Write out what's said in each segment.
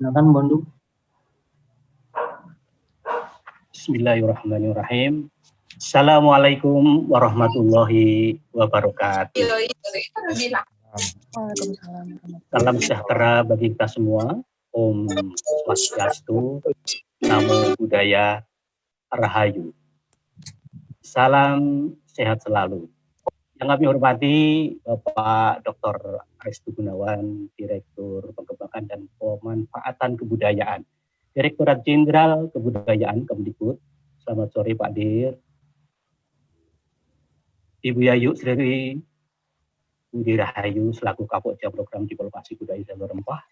Silakan Bondu. Bismillahirrahmanirrahim. Assalamualaikum warahmatullahi wabarakatuh. Salam sejahtera bagi kita semua. Om Swastiastu, Namo Buddhaya, Rahayu. Salam sehat selalu. Yang kami hormati Bapak Dr. Restu Gunawan, Direktur Pengembangan dan Pemanfaatan Kebudayaan, Direktorat Jenderal Kebudayaan Kemdikbud. Selamat sore Pak Dir. Ibu Yayu Sri Budi Rahayu selaku Kapolja Program Diplomasi Budaya Jalur Rempah,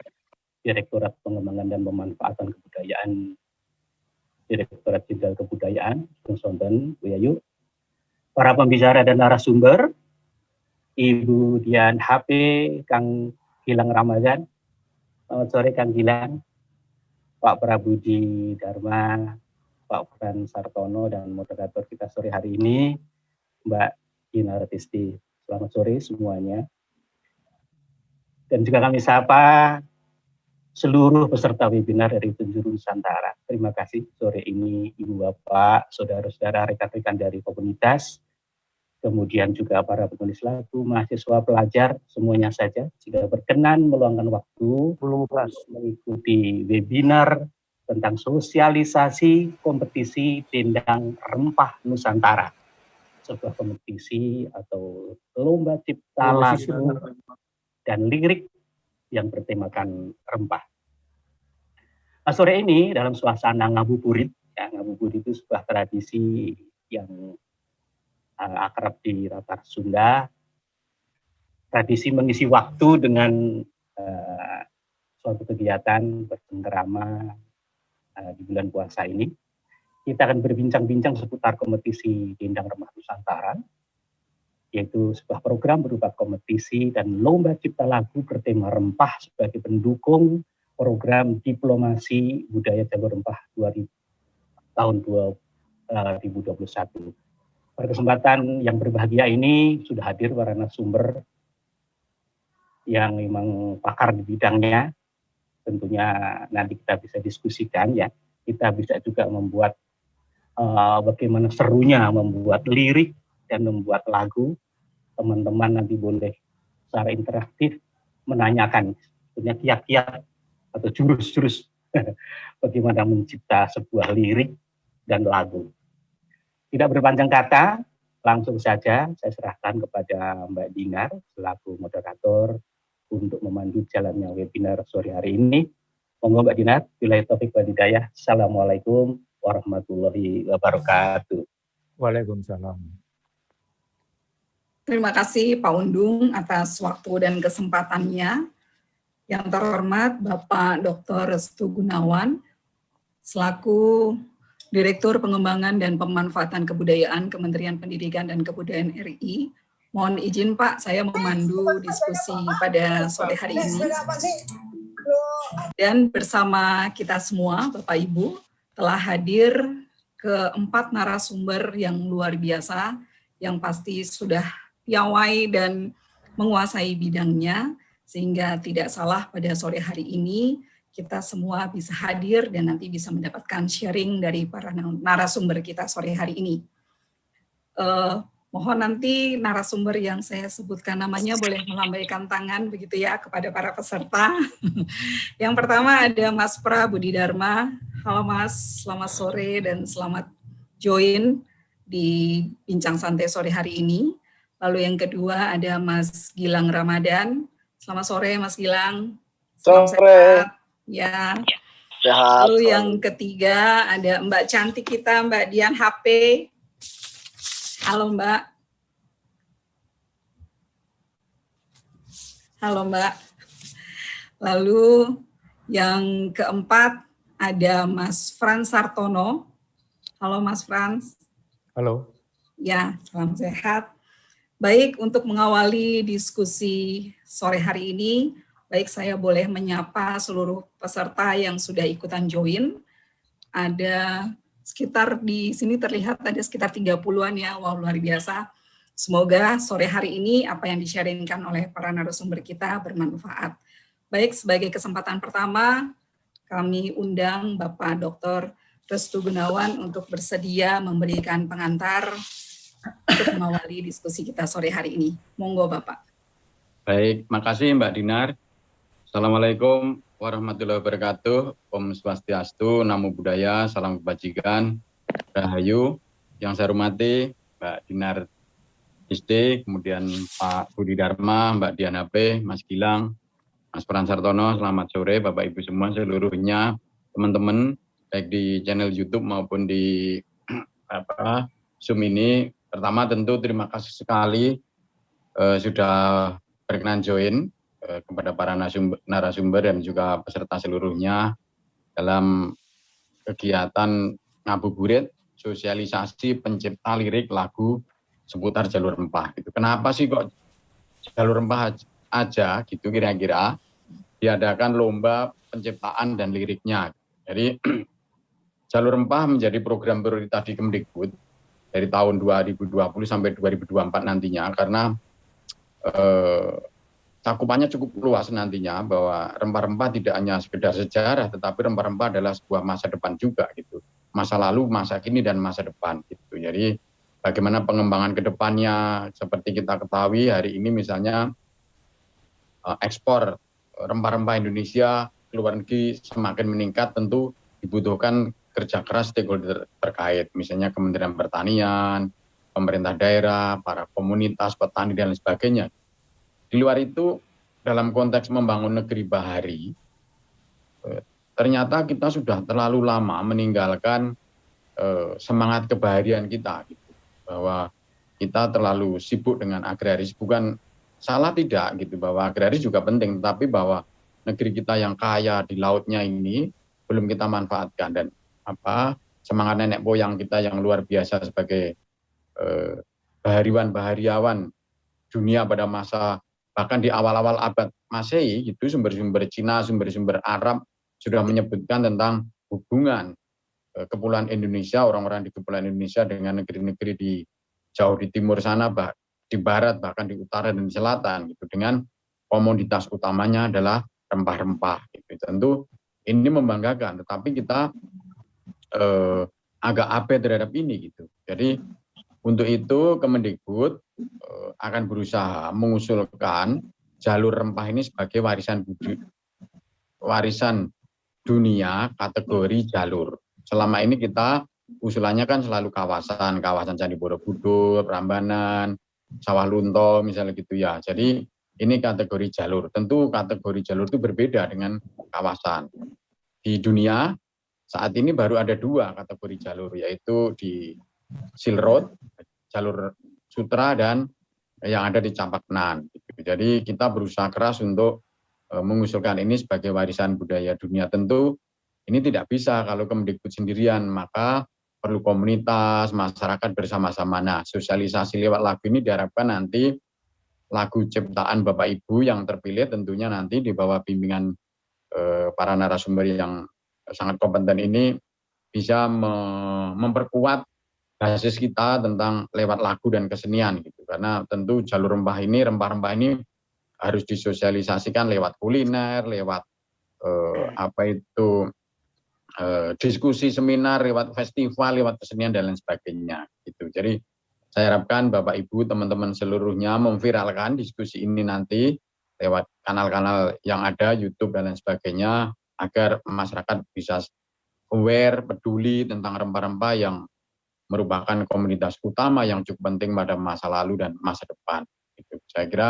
Direktorat Pengembangan dan Pemanfaatan Kebudayaan, Direktorat Jenderal Kebudayaan, Sonten, Bu Yayu, para pembicara dan narasumber, Ibu Dian HP, Kang Gilang Ramadan, selamat sore Kang Gilang, Pak Prabudi Dharma, Pak Fran Sartono, dan moderator kita sore hari ini, Mbak Gina Retisti. Selamat sore semuanya. Dan juga kami sapa seluruh peserta webinar dari penjuru Nusantara. Terima kasih sore ini Ibu Bapak, saudara-saudara, rekan-rekan dari komunitas, kemudian juga para penulis lagu, mahasiswa, pelajar, semuanya saja jika berkenan meluangkan waktu mengikuti webinar tentang sosialisasi kompetisi Dendang Rempah Nusantara, sebuah kompetisi atau lomba cipta lagu dan lirik yang bertemakan rempah. Nah, sore ini dalam suasana ngabuburit, ya, ngabuburit itu sebuah tradisi yang akrab di latar Sunda, tradisi mengisi waktu dengan suatu kegiatan bercengkerama di bulan puasa ini. Kita akan berbincang-bincang seputar kompetisi Dendang Rempah Nusantara, yaitu sebuah program berupa kompetisi dan lomba cipta lagu bertema rempah sebagai pendukung program diplomasi budaya jalur rempah tahun 2021. Pada kesempatan yang berbahagia ini sudah hadir para narasumber yang memang pakar di bidangnya. Tentunya nanti kita bisa diskusikan ya. Kita bisa juga membuat bagaimana serunya membuat lirik dan membuat lagu. Teman-teman nanti boleh secara interaktif menanyakan punya kiat-kiat atau jurus-jurus bagaimana mencipta sebuah lirik dan lagu. Tidak berpanjang kata, langsung saja saya serahkan kepada Mbak Dinar selaku moderator untuk memandu jalannya webinar sore hari ini. Monggo Mbak Dinar, billahi taufik wal hidayah. Assalamualaikum warahmatullahi wabarakatuh. Waalaikumsalam. Terima kasih Pak Undung atas waktu dan kesempatannya. Yang terhormat Bapak Dr. Restu Gunawan, selaku Direktur Pengembangan dan Pemanfaatan Kebudayaan Kementerian Pendidikan dan Kebudayaan RI. Mohon izin Pak, saya memandu diskusi pada sore hari ini. Dan bersama kita semua, Bapak Ibu, telah hadir keempat narasumber yang luar biasa, yang pasti sudah piawai dan menguasai bidangnya, sehingga tidak salah pada sore hari ini kita semua bisa hadir dan nanti bisa mendapatkan sharing dari para narasumber kita sore hari ini. Mohon nanti narasumber yang saya sebutkan namanya boleh melambaikan tangan begitu ya kepada para peserta. Yang pertama ada Mas Prabudi Dharma. Halo Mas, selamat sore dan selamat join di Bincang Santai sore hari ini. Lalu yang kedua ada Mas Gilang Ramadan. Selamat sore Mas Gilang. Salam sehat. Ya. Sehat. Lalu yang ketiga ada Mbak cantik kita, Mbak Dian HP. Halo Mbak. Halo Mbak. Lalu yang keempat ada Mas Frans Sartono. Halo Mas Frans. Halo. Ya, salam sehat. Baik, untuk mengawali diskusi sore hari ini, baik saya boleh menyapa seluruh peserta yang sudah ikutan join. Ada sekitar di sini terlihat ada sekitar 30-an ya, wow luar biasa. Semoga sore hari ini apa yang di-sharingkan oleh para narasumber kita bermanfaat. Baik, sebagai kesempatan pertama, kami undang Bapak Dr. Restu Gunawan untuk bersedia memberikan pengantar untuk mengawali diskusi kita sore hari ini. Monggo Bapak. Baik, makasih Mbak Dinar. Assalamualaikum warahmatullahi wabarakatuh. Om Swastiastu, Namo Buddhaya, Salam Kebajikan, Rahayu. Yang saya hormati Mbak Dinar SD, kemudian Pak Budi Dharma, Mbak Diana P, Mas Gilang, Mas Pran Sartono, selamat sore Bapak Ibu semua seluruhnya, teman-teman baik di channel YouTube maupun di Zoom ini. Pertama tentu terima kasih sekali sudah berkenan join kepada para narasumber dan juga peserta seluruhnya dalam kegiatan ngabuburit sosialisasi pencipta lirik lagu seputar jalur rempah. Gitu. Kenapa sih kok jalur rempah aja gitu kira-kira diadakan lomba penciptaan dan liriknya. Jadi jalur rempah menjadi program prioritas di Kemdikbud dari tahun 2020 sampai 2024 nantinya karena cakupannya cukup luas nantinya bahwa rempah-rempah tidak hanya sekedar sejarah tetapi rempah-rempah adalah sebuah masa depan juga gitu. Masa lalu, masa kini dan masa depan gitu. Jadi bagaimana pengembangan ke depannya seperti kita ketahui hari ini misalnya ekspor rempah-rempah Indonesia ke luar negeri semakin meningkat, tentu dibutuhkan kerja keras stakeholder terkait, misalnya Kementerian Pertanian, pemerintah daerah, para komunitas, petani, dan lain sebagainya. Di luar itu, dalam konteks membangun negeri bahari, ternyata kita sudah terlalu lama meninggalkan semangat kebaharian kita, gitu. Bahwa kita terlalu sibuk dengan agraris, bukan salah tidak, gitu, bahwa agraris juga penting, tapi bahwa negeri kita yang kaya di lautnya ini belum kita manfaatkan, dan semangat nenek moyang kita yang luar biasa sebagai bahariwan dunia pada masa bahkan di awal-awal abad Masehi itu sumber-sumber Cina, sumber-sumber Arab sudah menyebutkan tentang hubungan kepulauan Indonesia, orang-orang di kepulauan Indonesia dengan negeri-negeri di jauh di timur sana, di barat bahkan di utara dan di selatan gitu, dengan komoditas utamanya adalah rempah-rempah gitu. Tentu ini membanggakan, tetapi kita agak abai terhadap ini gitu. Jadi untuk itu Kemendikbud akan berusaha mengusulkan jalur rempah ini sebagai warisan dunia kategori jalur. Selama ini kita usulannya kan selalu kawasan Candi Borobudur, Prambanan, Sawah Lunto misalnya gitu ya. Jadi ini kategori jalur. Tentu kategori jalur itu berbeda dengan kawasan. Di dunia saat ini baru ada 2 kategori jalur, yaitu di Silk Road, jalur sutra, dan yang ada di Campaknan. Jadi kita berusaha keras untuk mengusulkan ini sebagai warisan budaya dunia. Tentu ini tidak bisa kalau Kemdikbud sendirian, maka perlu komunitas, masyarakat bersama-sama. Nah, sosialisasi lewat lagu ini diharapkan nanti lagu ciptaan Bapak Ibu yang terpilih tentunya nanti di bawah bimbingan para narasumber yang sangat kompeten ini bisa memperkuat basis kita tentang lewat lagu dan kesenian gitu. Karena tentu jalur rempah ini harus disosialisasikan lewat kuliner, lewat diskusi seminar, lewat festival, lewat kesenian dan lain sebagainya gitu. Jadi saya harapkan Bapak Ibu teman-teman seluruhnya memviralkan diskusi ini nanti lewat kanal-kanal yang ada, YouTube dan lain sebagainya, agar masyarakat bisa aware, peduli tentang rempah-rempah yang merupakan komoditas utama yang cukup penting pada masa lalu dan masa depan. Gitu. Saya kira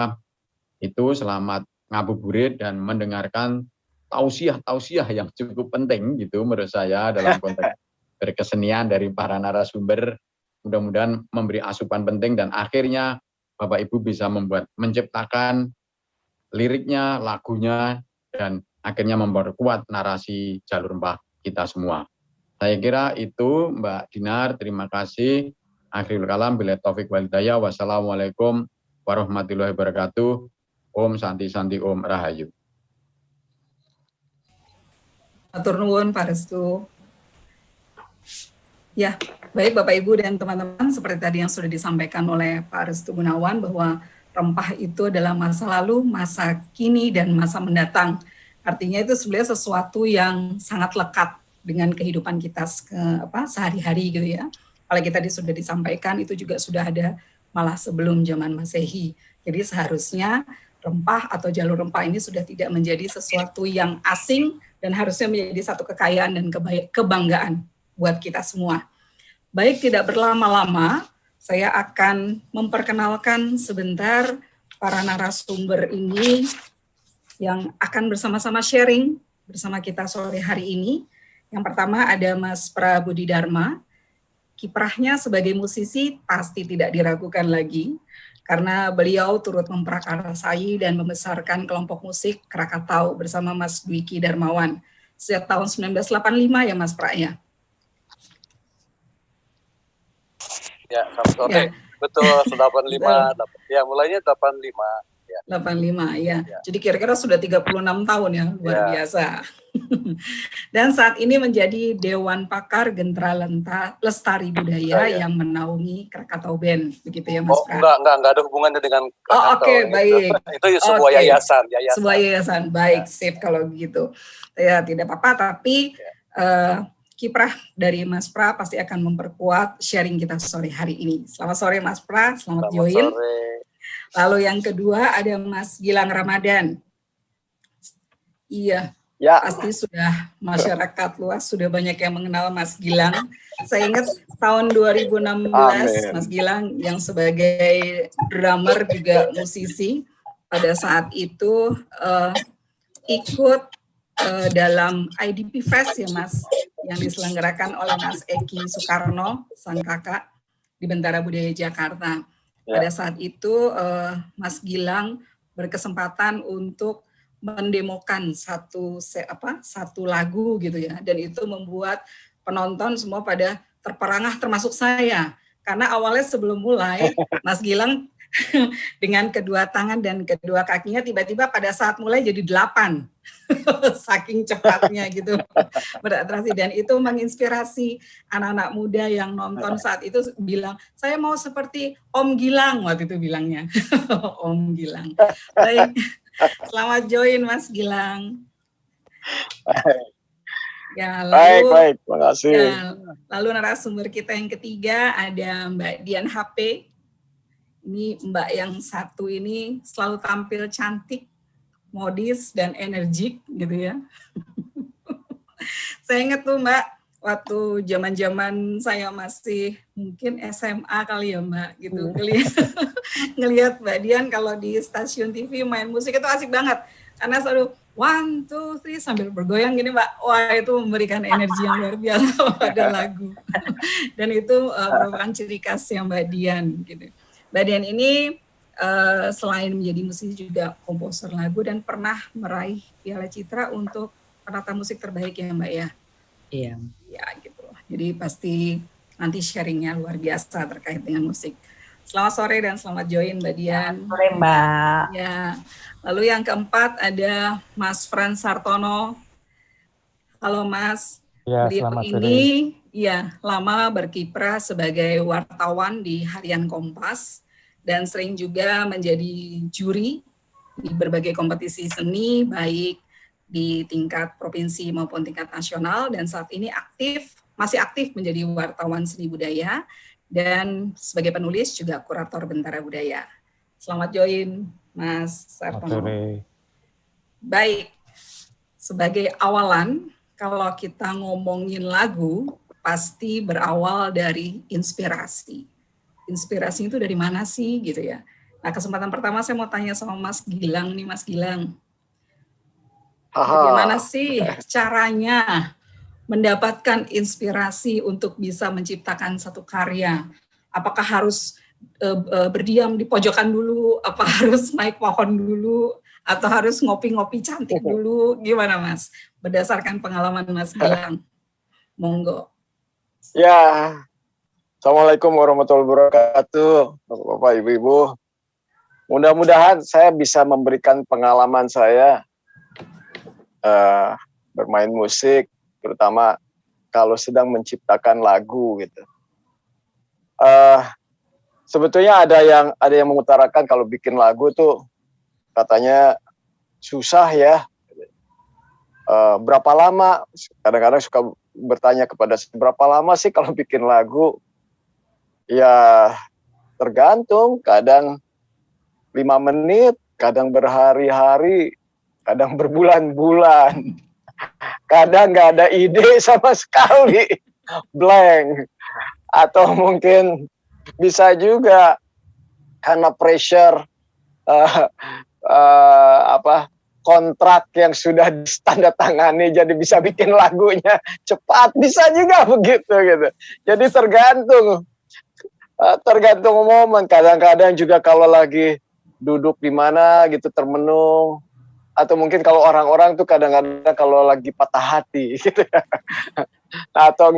itu, selamat ngabuburit dan mendengarkan tausiah yang cukup penting gitu menurut saya dalam konteks berkesenian dari para narasumber. Mudah-mudahan memberi asupan penting dan akhirnya Bapak Ibu bisa menciptakan liriknya, lagunya, dan akhirnya memperkuat narasi jalur rempah kita semua. Saya kira itu Mbak Dinar, terima kasih. Akhirul kalam, billahi taufik wal hidayah. Wassalamualaikum warahmatullahi wabarakatuh. Om Santi Santi Om Rahayu. Matur nuwun Pak Restu. Ya, baik Bapak Ibu dan teman-teman, seperti tadi yang sudah disampaikan oleh Pak Restu Gunawan bahwa rempah itu adalah masa lalu, masa kini, dan masa mendatang. Artinya itu sebenarnya sesuatu yang sangat lekat dengan kehidupan kita sehari-hari gitu ya. Kalau kita sudah disampaikan itu juga sudah ada malah sebelum zaman Masehi. Jadi seharusnya rempah atau jalur rempah ini sudah tidak menjadi sesuatu yang asing dan harusnya menjadi satu kekayaan dan kebanggaan buat kita semua. Baik, tidak berlama-lama, saya akan memperkenalkan sebentar para narasumber ini yang akan bersama-sama sharing bersama kita sore hari ini. Yang pertama ada Mas Pra Budi Dharma. Kiprahnya sebagai musisi pasti tidak diragukan lagi, karena beliau turut memprakarsai dan membesarkan kelompok musik Krakatau bersama Mas Dwiki Darmawan sejak tahun 1985 ya Mas Pra ya? Ya, sore. Ya. Betul, 85. Ya, mulainya 85. Ya. 85, ya. Jadi kira-kira sudah 36 tahun ya, luar biasa. Dan saat ini menjadi Dewan Pakar Gentra Lestari Budaya yang menaungi Krakatau Band, begitu ya Mas Pra? Enggak ada hubungannya dengan Krakatau. Oke, baik. Itu sebuah yayasan. Sebuah yayasan, baik, sip kalau begitu. Ya, tidak apa-apa, tapi kiprah dari Mas Pra pasti akan memperkuat sharing kita sore hari ini. Selamat sore Mas Pra, selamat join. Sore. Lalu yang kedua ada Mas Gilang Ramadan. Iya, pasti sudah masyarakat luas sudah banyak yang mengenal Mas Gilang. Saya ingat tahun 2016 Mas Gilang yang sebagai drummer juga musisi pada saat itu ikut dalam IDP Fest ya Mas, yang diselenggarakan oleh Mas Eki Soekarno, sang kakak di Bentara Budaya Jakarta. Pada saat itu Mas Gilang berkesempatan untuk mendemokan satu lagu gitu ya, dan itu membuat penonton semua pada terperangah termasuk saya, karena awalnya sebelum mulai Mas Gilang dengan kedua tangan dan kedua kakinya tiba-tiba pada saat mulai jadi 8 saking cepatnya gitu beratraksi, dan itu menginspirasi anak-anak muda yang nonton saat itu bilang saya mau seperti Om Gilang waktu itu bilangnya. Om Gilang. Baik, selamat join Mas Gilang. Ya, lalu, baik, terima kasih. Ya, lalu narasumber kita yang ketiga ada Mbak Dian HP. Ini Mbak yang satu ini selalu tampil cantik, modis, dan energik gitu ya. Saya ingat tuh Mbak, waktu zaman-zaman saya masih mungkin SMA kali ya Mbak, gitu. Ngelihat Mbak Dian kalau di stasiun TV main musik itu asik banget. Karena selalu 1, 2, 3 sambil bergoyang gini Mbak. Wah, itu memberikan energi yang luar biasa pada lagu. Dan itu merupakan ciri khasnya Mbak Dian gitu. Mbak Dian ini selain menjadi musisi juga komposer lagu dan pernah meraih Piala Citra untuk penata musik terbaik ya Mbak ya? Iya. Ya gitu. Jadi pasti nanti sharingnya luar biasa terkait dengan musik. Selamat sore dan selamat join Mbak Dian. Selamat sore Mbak. Ya. Lalu yang keempat ada Mas Frans Sartono. Halo Mas. Ya, beliau selamat sore. ini ya lama berkiprah sebagai wartawan di Harian Kompas dan sering juga menjadi juri di berbagai kompetisi seni baik di tingkat provinsi maupun tingkat nasional, dan saat ini masih aktif menjadi wartawan seni budaya dan sebagai penulis juga kurator Bentara Budaya. Selamat join Mas Sartono. Baik, sebagai awalan kalau kita ngomongin lagu pasti berawal dari inspirasi. Inspirasi itu dari mana sih gitu ya. Nah, kesempatan pertama saya mau tanya sama Mas Gilang nih, Mas Gilang. Bagaimana sih caranya mendapatkan inspirasi untuk bisa menciptakan satu karya? Apakah harus berdiam di pojokan dulu, apa harus naik pohon dulu, atau harus ngopi-ngopi cantik dulu? Gimana Mas? Berdasarkan pengalaman Mas Gilang. Monggo. Ya, Assalamualaikum warahmatullahi wabarakatuh, Bapak Ibu-Ibu. Mudah-mudahan saya bisa memberikan pengalaman saya bermain musik, terutama kalau sedang menciptakan lagu gitu. Sebetulnya ada yang mengutarakan kalau bikin lagu tuh katanya susah ya. berapa lama, kadang-kadang suka bertanya kepada saya, berapa lama sih kalau bikin lagu? Ya tergantung, kadang 5 menit, kadang berhari-hari, kadang berbulan-bulan, kadang nggak ada ide sama sekali, blank. Atau mungkin bisa juga karena pressure kontrak yang sudah ditandatangani jadi bisa bikin lagunya cepat, bisa juga begitu gitu. Jadi tergantung momen. Kadang-kadang juga kalau lagi duduk di mana gitu termenung, atau mungkin kalau orang-orang tuh kadang-kadang kalau lagi patah hati gitu ya. atau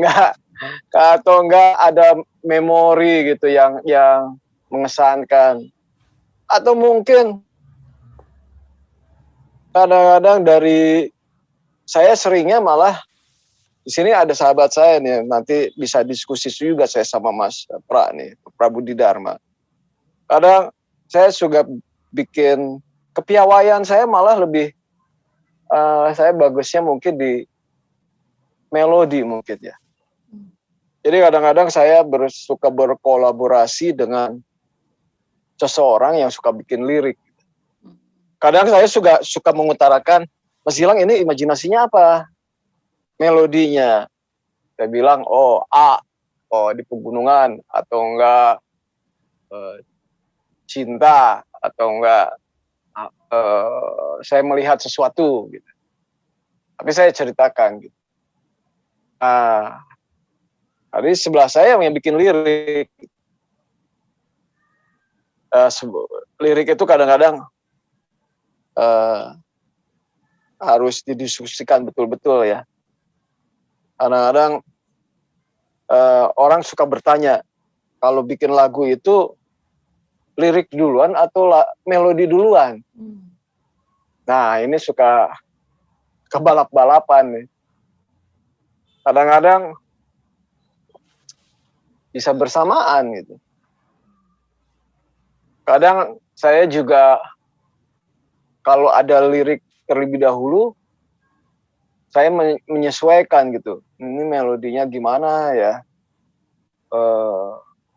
enggak ada memori gitu yang mengesankan, atau mungkin kadang-kadang dari saya seringnya malah di sini ada sahabat saya nih, nanti bisa diskusi juga saya sama Mas Pra nih, Budi Dharma. Kadang saya juga bikin kepiawaian saya malah lebih saya bagusnya mungkin di melodi mungkin ya. Jadi kadang-kadang saya suka berkolaborasi dengan seseorang yang suka bikin lirik. Kadang saya suka mengutarakan, Mas Gilang ini imajinasinya apa? Melodinya. Saya bilang, oh A, oh di pegunungan, atau enggak cinta, atau enggak saya melihat sesuatu gitu. Tapi saya ceritakan gitu. Tadi sebelah saya yang bikin lirik. Lirik itu kadang-kadang harus didiskusikan betul-betul ya. Kadang-kadang orang suka bertanya, kalau bikin lagu itu lirik duluan atau melodi duluan? Nah, ini suka kebalap-balapan nih. Kadang-kadang bisa bersamaan gitu. Kadang saya juga kalau ada lirik terlebih dahulu, saya menyesuaikan gitu. Ini melodinya gimana ya?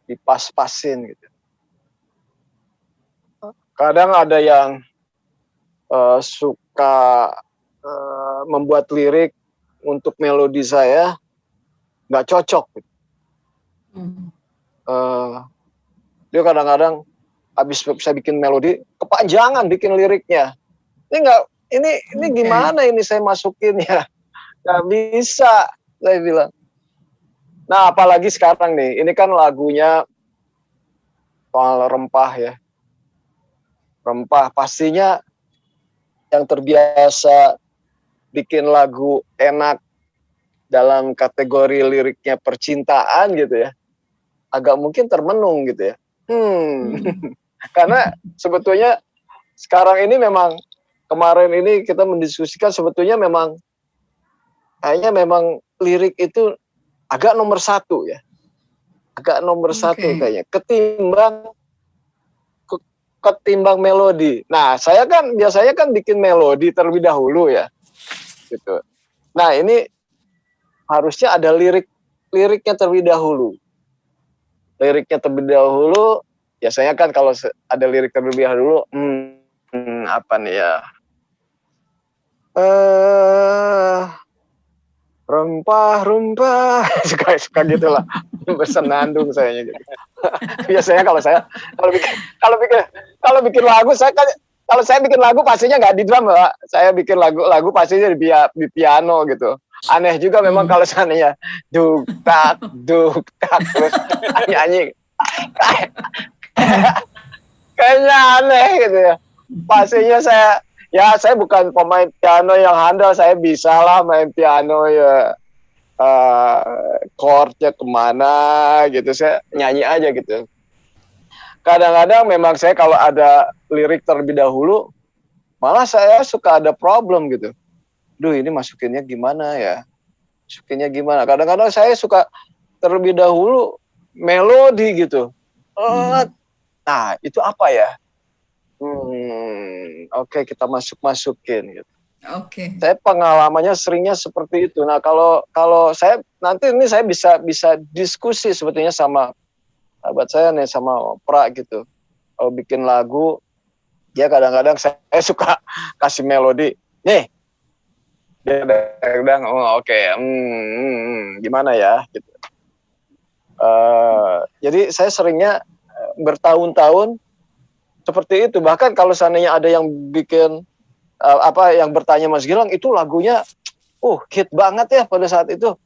Dipas-pasin gitu. Kadang ada yang suka membuat lirik untuk melodi saya nggak cocok. Gitu. Dia kadang-kadang habis saya bikin melodi kepanjangan bikin liriknya. Ini gimana ini saya masukin ya? Nggak bisa, saya bilang. Nah, apalagi sekarang nih, ini kan lagunya soal rempah ya. Rempah pastinya yang terbiasa bikin lagu enak dalam kategori liriknya percintaan gitu ya, agak mungkin termenung gitu ya. Karena sebetulnya sekarang ini memang, kemarin ini kita mendiskusikan sebetulnya memang kayaknya memang lirik itu agak nomor satu ya, agak nomor satu kayaknya ketimbang melodi. Nah, saya kan biasanya kan bikin melodi terlebih dahulu ya, gitu. Nah, ini harusnya ada liriknya terlebih dahulu. Liriknya terlebih dahulu, biasanya kan kalau ada lirik terlebih dahulu, apa nih ya? Rempah-rempah, suka gitulah, bersenandung sayanya gitu. Biasanya kalau bikin lagu, kalau saya bikin lagu pastinya nggak di drum, Mbak. Saya bikin lagu pastinya di piano gitu. Aneh juga memang kalau seandainya duk tak terus nyanyi, kayaknya aneh gitu ya. Pastinya saya bukan pemain piano yang handal, saya bisa lah main piano ya, chordnya kemana gitu, saya nyanyi aja gitu. Kadang-kadang memang saya kalau ada lirik terlebih dahulu, malah saya suka ada problem gitu. Duh, ini masukinnya gimana ya? Masukinnya gimana? Kadang-kadang saya suka terlebih dahulu melodi gitu. Nah, itu apa ya? Oke, kita masukin gitu. Oke. Saya pengalamannya seringnya seperti itu. Nah, kalau saya nanti ini saya bisa diskusi sebetulnya sama sahabat saya nih, sama Pra gitu. Kalau bikin lagu, dia kadang-kadang saya suka kasih melodi. Nih, dia kadang oke, gimana ya gitu. Jadi saya seringnya bertahun-tahun seperti itu. Bahkan kalau seandainya ada yang bikin yang bertanya Mas Gilang, itu lagunya hit banget ya pada saat itu.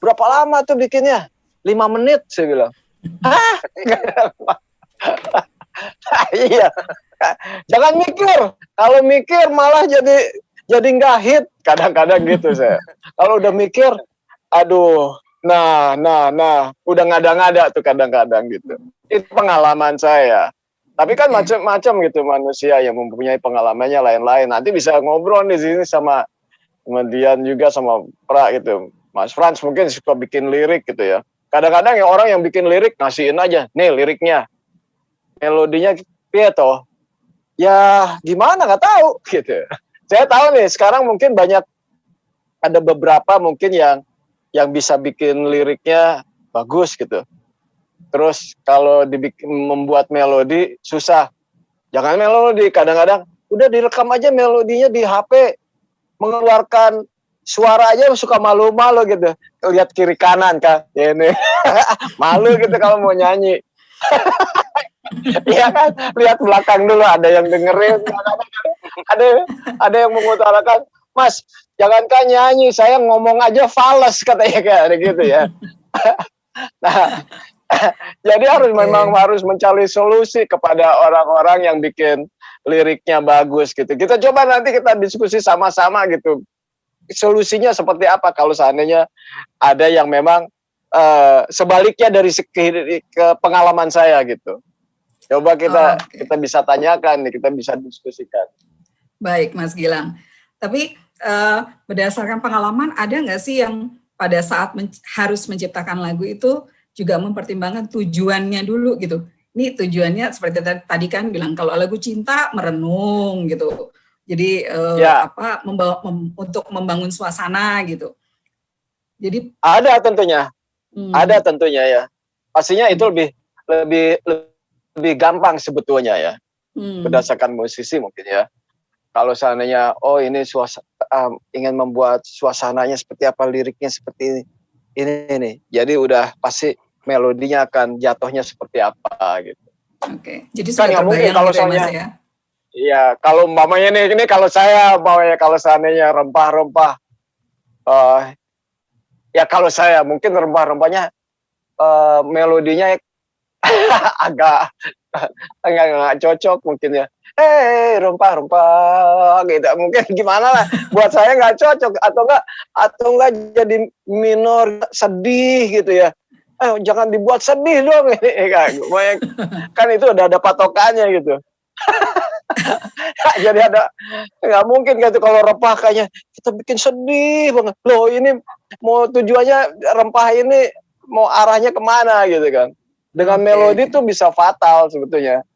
Berapa lama tuh bikinnya? 5 menit saya bilang. Hah? Iya. Jangan mikir. Kalau mikir malah jadi nggak hit. Kadang-kadang gitu saya. Kalau udah mikir, aduh, nah, udah ngada-ngada tuh kadang-kadang gitu. Itu pengalaman saya. Tapi kan macam-macam gitu manusia yang mempunyai pengalamannya lain-lain. Nanti bisa ngobrol di sini sama Dian juga, sama Pra gitu. Mas Frans mungkin suka bikin lirik gitu ya. Kadang-kadang yang orang yang bikin lirik ngasihin aja, nih liriknya, melodinya piye toh? Ya gimana nggak tahu gitu. Saya tahu nih sekarang mungkin banyak, ada beberapa mungkin yang bisa bikin liriknya bagus gitu. Terus kalau membuat melodi susah. Jangan melodi, kadang-kadang udah direkam aja melodinya di HP, mengeluarkan suara aja suka malu-malu gitu. Lihat kiri kanan kan, ya ini malu gitu kalau mau nyanyi. Iya kan, lihat belakang dulu, ada yang dengerin, ada yang mengutarakan, Mas, jangankan nyanyi, saya ngomong aja fales katanya kayak gitu ya. Nah, jadi memang harus mencari solusi kepada orang-orang yang bikin liriknya bagus gitu. Kita coba nanti kita diskusi sama-sama gitu. Solusinya seperti apa kalau seandainya ada yang memang sebaliknya dari ke pengalaman saya gitu. Coba kita bisa tanyakan nih, kita bisa diskusikan. Baik, Mas Gilang. Tapi berdasarkan pengalaman, ada nggak sih yang pada saat harus menciptakan lagu itu juga mempertimbangkan tujuannya dulu gitu. Ini tujuannya seperti tadi kan bilang kalau lagu cinta merenung gitu. Jadi untuk membangun suasana gitu. Jadi ada tentunya. Ada tentunya ya. Pastinya itu lebih gampang sebetulnya ya. Berdasarkan musisi mungkin ya. Kalau seandainya ini ingin membuat suasananya seperti apa, liriknya seperti ini nih. Jadi udah pasti melodinya akan jatuhnya seperti apa gitu. Oke. Jadi sudah kan mungkin kalau gitu, soalnya, Mas ya. Iya, kalau umpamanya ini kalau saya maunya, kalau seandainya rempah-rempah, ya kalau saya mungkin rempah-rempahnya melodinya agak nggak cocok mungkin ya. Rempah-rempah gitu, mungkin gimana lah. Buat saya nggak cocok, atau enggak jadi minor sedih gitu ya. Jangan dibuat sedih dong ini kan itu udah ada patokannya gitu. Jadi nggak mungkin gitu kalau rempah kayaknya kita bikin sedih banget. Loh ini mau tujuannya rempah ini mau arahnya kemana gitu kan. Dengan melodi tuh bisa fatal sebetulnya.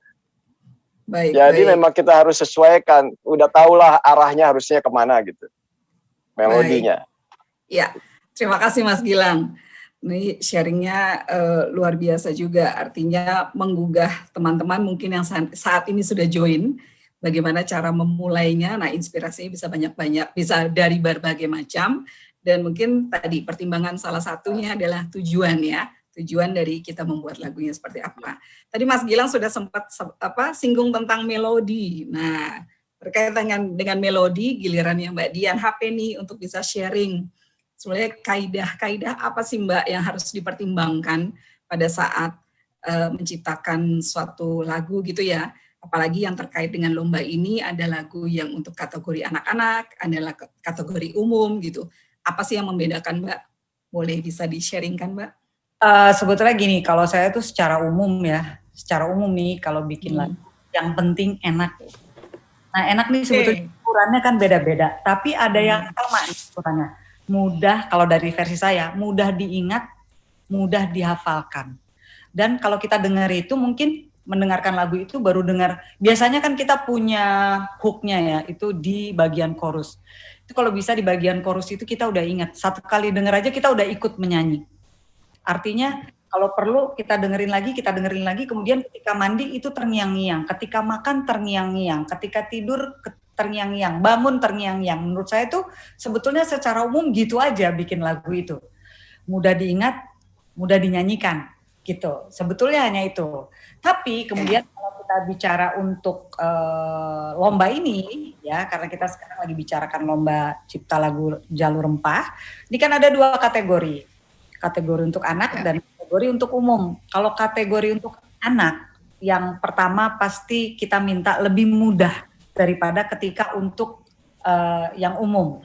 Jadi memang kita harus sesuaikan. Udah tahulah arahnya harusnya kemana gitu. Melodinya. Ya, terima kasih Mas Gilang. Ini sharingnya luar biasa juga, artinya menggugah teman-teman mungkin yang saat ini sudah join, bagaimana cara memulainya. Nah, inspirasinya bisa banyak-banyak, bisa dari berbagai macam, dan mungkin tadi pertimbangan salah satunya adalah tujuan ya, tujuan dari kita membuat lagunya seperti apa. Tadi Mas Gilang sudah sempat singgung tentang melodi. Nah, berkaitan dengan melodi, gilirannya Mbak Dian HP nih untuk bisa sharing. Sebenarnya kaidah-kaidah apa sih Mbak yang harus dipertimbangkan pada saat menciptakan suatu lagu gitu ya, apalagi yang terkait dengan lomba ini ada lagu yang untuk kategori anak-anak, adalah kategori umum gitu. Apa sih yang membedakan Mbak? Boleh bisa di-sharingkan Mbak? Sebetulnya gini, kalau saya tuh secara umum nih kalau bikin lagu, yang penting enak. Nah enak nih sebetulnya ukurannya kan beda-beda, tapi ada yang sama ukurannya. Mudah, kalau dari versi saya, mudah diingat, mudah dihafalkan. Dan kalau kita dengar itu mungkin mendengarkan lagu itu baru dengar, biasanya kan kita punya hooknya ya, itu di bagian chorus. Itu kalau bisa di bagian chorus itu kita udah ingat, satu kali denger aja kita udah ikut menyanyi. Artinya kalau perlu kita dengerin lagi, kemudian ketika mandi itu terngiang-ngiang, ketika makan terngiang-ngiang, ketika tidur terngiang-ngiang, bangun terngiang-ngiang. Menurut saya itu sebetulnya secara umum gitu aja bikin lagu itu. Mudah diingat, mudah dinyanyikan gitu. Sebetulnya hanya itu. Tapi kemudian kalau kita bicara untuk lomba ini ya, karena kita sekarang lagi bicarakan lomba cipta lagu Jalur Rempah, ini kan ada 2 kategori. Kategori untuk anak dan kategori untuk umum. Kalau kategori untuk anak, yang pertama pasti kita minta lebih mudah daripada ketika untuk yang umum.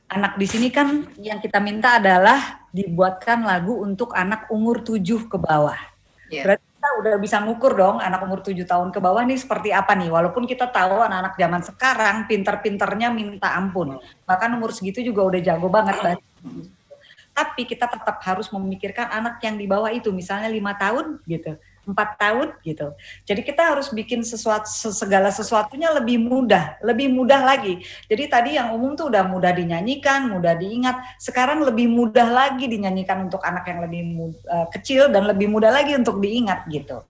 Anak di sini kan yang kita minta adalah dibuatkan lagu untuk anak umur 7 ke bawah. Berarti kita udah bisa ngukur dong anak umur 7 tahun ke bawah nih seperti apa nih. Walaupun kita tahu anak-anak zaman sekarang pinter-pinternya minta ampun. Bahkan umur segitu juga udah jago banget. Tapi kita tetap harus memikirkan anak yang di bawah itu, misalnya 5 tahun gitu, 4 tahun gitu. Jadi kita harus bikin segala sesuatunya lebih mudah lagi. Jadi tadi yang umum tuh udah mudah dinyanyikan, mudah diingat. Sekarang lebih mudah lagi dinyanyikan untuk anak yang lebih kecil dan lebih mudah lagi untuk diingat gitu.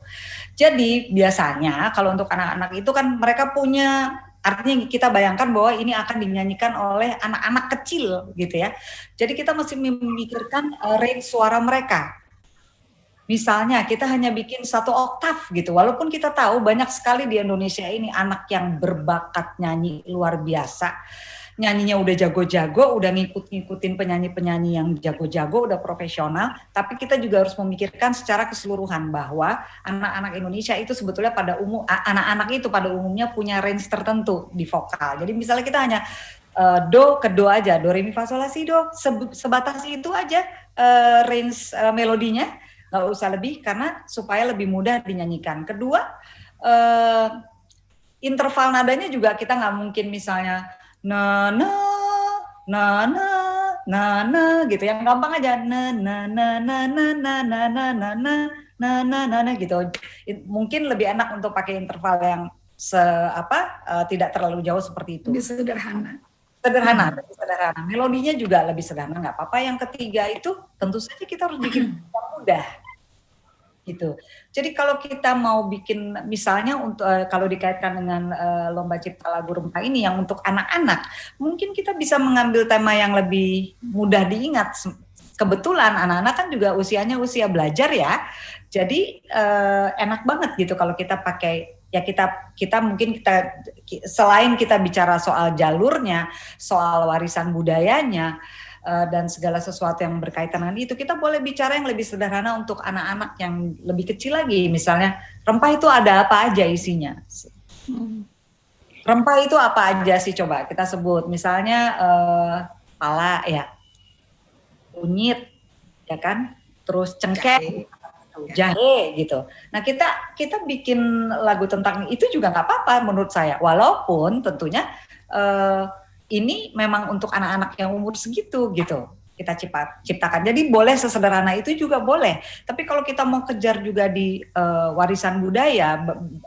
Jadi biasanya kalau untuk anak-anak itu kan mereka punya, artinya kita bayangkan bahwa ini akan dinyanyikan oleh anak-anak kecil gitu ya. Jadi kita mesti memikirkan range suara mereka. Misalnya kita hanya bikin 1 oktav gitu, walaupun kita tahu banyak sekali di Indonesia ini anak yang berbakat nyanyi luar biasa. Nyanyinya udah jago-jago, udah ngikutin penyanyi-penyanyi yang jago-jago, udah profesional, tapi kita juga harus memikirkan secara keseluruhan bahwa anak-anak Indonesia itu sebetulnya anak-anak itu pada umumnya punya range tertentu di vokal. Jadi misalnya kita hanya do ke do aja, do re mi fa sol la si do, sebatas itu aja range melodinya, nggak usah lebih karena supaya lebih mudah dinyanyikan. Kedua, interval nadanya juga kita nggak mungkin misalnya na na na na na na gitu, yang gampang aja na na na na na na na na na na na na gitu. Mungkin lebih enak untuk pakai interval yang tidak terlalu jauh seperti itu. Lebih sederhana. Sederhana. Melodinya juga lebih sederhana, nggak apa-apa. Yang ketiga itu tentu saja kita harus bikin yang mudah. Gitu. Jadi kalau kita mau bikin misalnya untuk kalau dikaitkan dengan lomba cipta lagu Rempah ini yang untuk anak-anak, mungkin kita bisa mengambil tema yang lebih mudah diingat. Kebetulan anak-anak kan juga usianya usia belajar ya. Jadi enak banget gitu kalau kita pakai ya kita mungkin selain kita bicara soal jalurnya, soal warisan budayanya, dan segala sesuatu yang berkaitan dengan itu, kita boleh bicara yang lebih sederhana untuk anak-anak yang lebih kecil lagi. Misalnya rempah itu ada apa aja isinya. Rempah itu apa aja sih, coba kita sebut. Misalnya pala ya, kunyit ya kan, terus cengkeh, jahe gitu. Nah kita bikin lagu tentang itu juga nggak apa-apa menurut saya, walaupun tentunya ini memang untuk anak-anak yang umur segitu gitu kita ciptakan. Jadi boleh sesederhana itu juga boleh. Tapi kalau kita mau kejar juga di warisan budaya,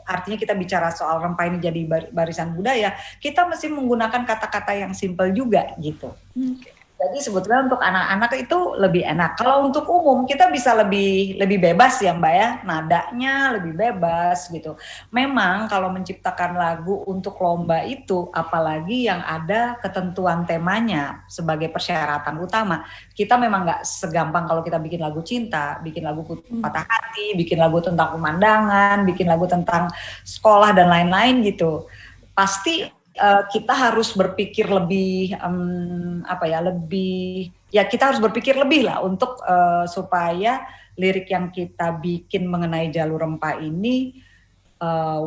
artinya kita bicara soal rempah ini jadi warisan budaya, kita mesti menggunakan kata-kata yang simpel juga gitu. Jadi sebetulnya untuk anak-anak itu lebih enak. Kalau untuk umum kita bisa lebih bebas ya Mbak ya, nadanya lebih bebas gitu. Memang kalau menciptakan lagu untuk lomba itu, apalagi yang ada ketentuan temanya sebagai persyaratan utama, kita memang nggak segampang kalau kita bikin lagu cinta, bikin lagu patah hati, bikin lagu tentang pemandangan, bikin lagu tentang sekolah dan lain-lain gitu. Pasti kita harus berpikir lebih kita harus berpikir lebih lah untuk supaya lirik yang kita bikin mengenai jalur rempah ini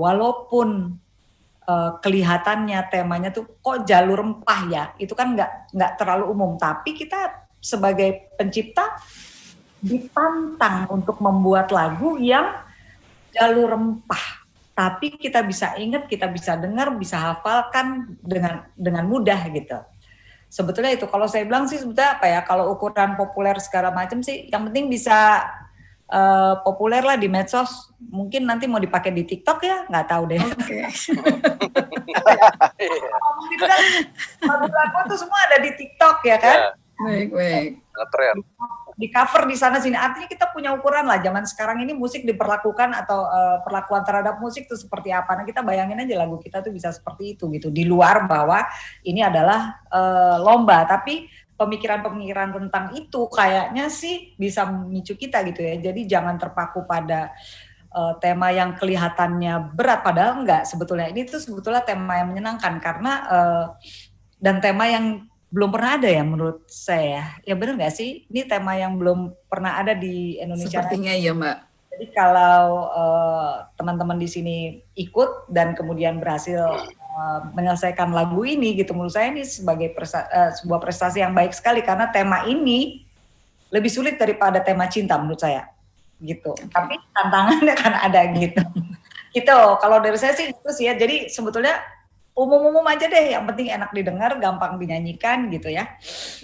walaupun kelihatannya temanya tuh kok jalur rempah ya, itu kan nggak terlalu umum, tapi kita sebagai pencipta ditantang untuk membuat lagu yang jalur rempah. Tapi kita bisa ingat, kita bisa dengar, bisa hafalkan dengan mudah gitu. Sebetulnya itu, kalau saya bilang sih sebetulnya apa ya, kalau ukuran populer segala macam sih, yang penting bisa populer lah di medsos. Mungkin nanti mau dipakai di TikTok ya, nggak tahu deh. Oke. Itu kan lagu-lagu tuh semua ada di TikTok ya kan? Baik. Ngetren. Di cover di sana sini. Artinya kita punya ukuran lah. Zaman sekarang ini musik diperlakukan atau perlakuan terhadap musik itu seperti apa. Nah kita bayangin aja lagu kita tuh bisa seperti itu gitu. Di luar bahwa ini adalah lomba, tapi pemikiran-pemikiran tentang itu kayaknya sih bisa memicu kita gitu ya. Jadi jangan terpaku pada tema yang kelihatannya berat, padahal enggak sebetulnya. Ini tuh sebetulnya tema yang menyenangkan karena dan tema yang belum pernah ada ya menurut saya. Ya benar nggak sih? Ini tema yang belum pernah ada di Indonesia. Sepertinya iya, Mbak. Jadi kalau teman-teman di sini ikut dan kemudian berhasil menyelesaikan lagu ini gitu, menurut saya ini sebagai sebuah prestasi yang baik sekali karena tema ini lebih sulit daripada tema cinta menurut saya gitu. Tapi tantangannya kan ada gitu. Gitu. Kalau dari saya sih gitu sih ya. Jadi sebetulnya umum-umum aja deh, yang penting enak didengar, gampang dinyanyikan gitu ya.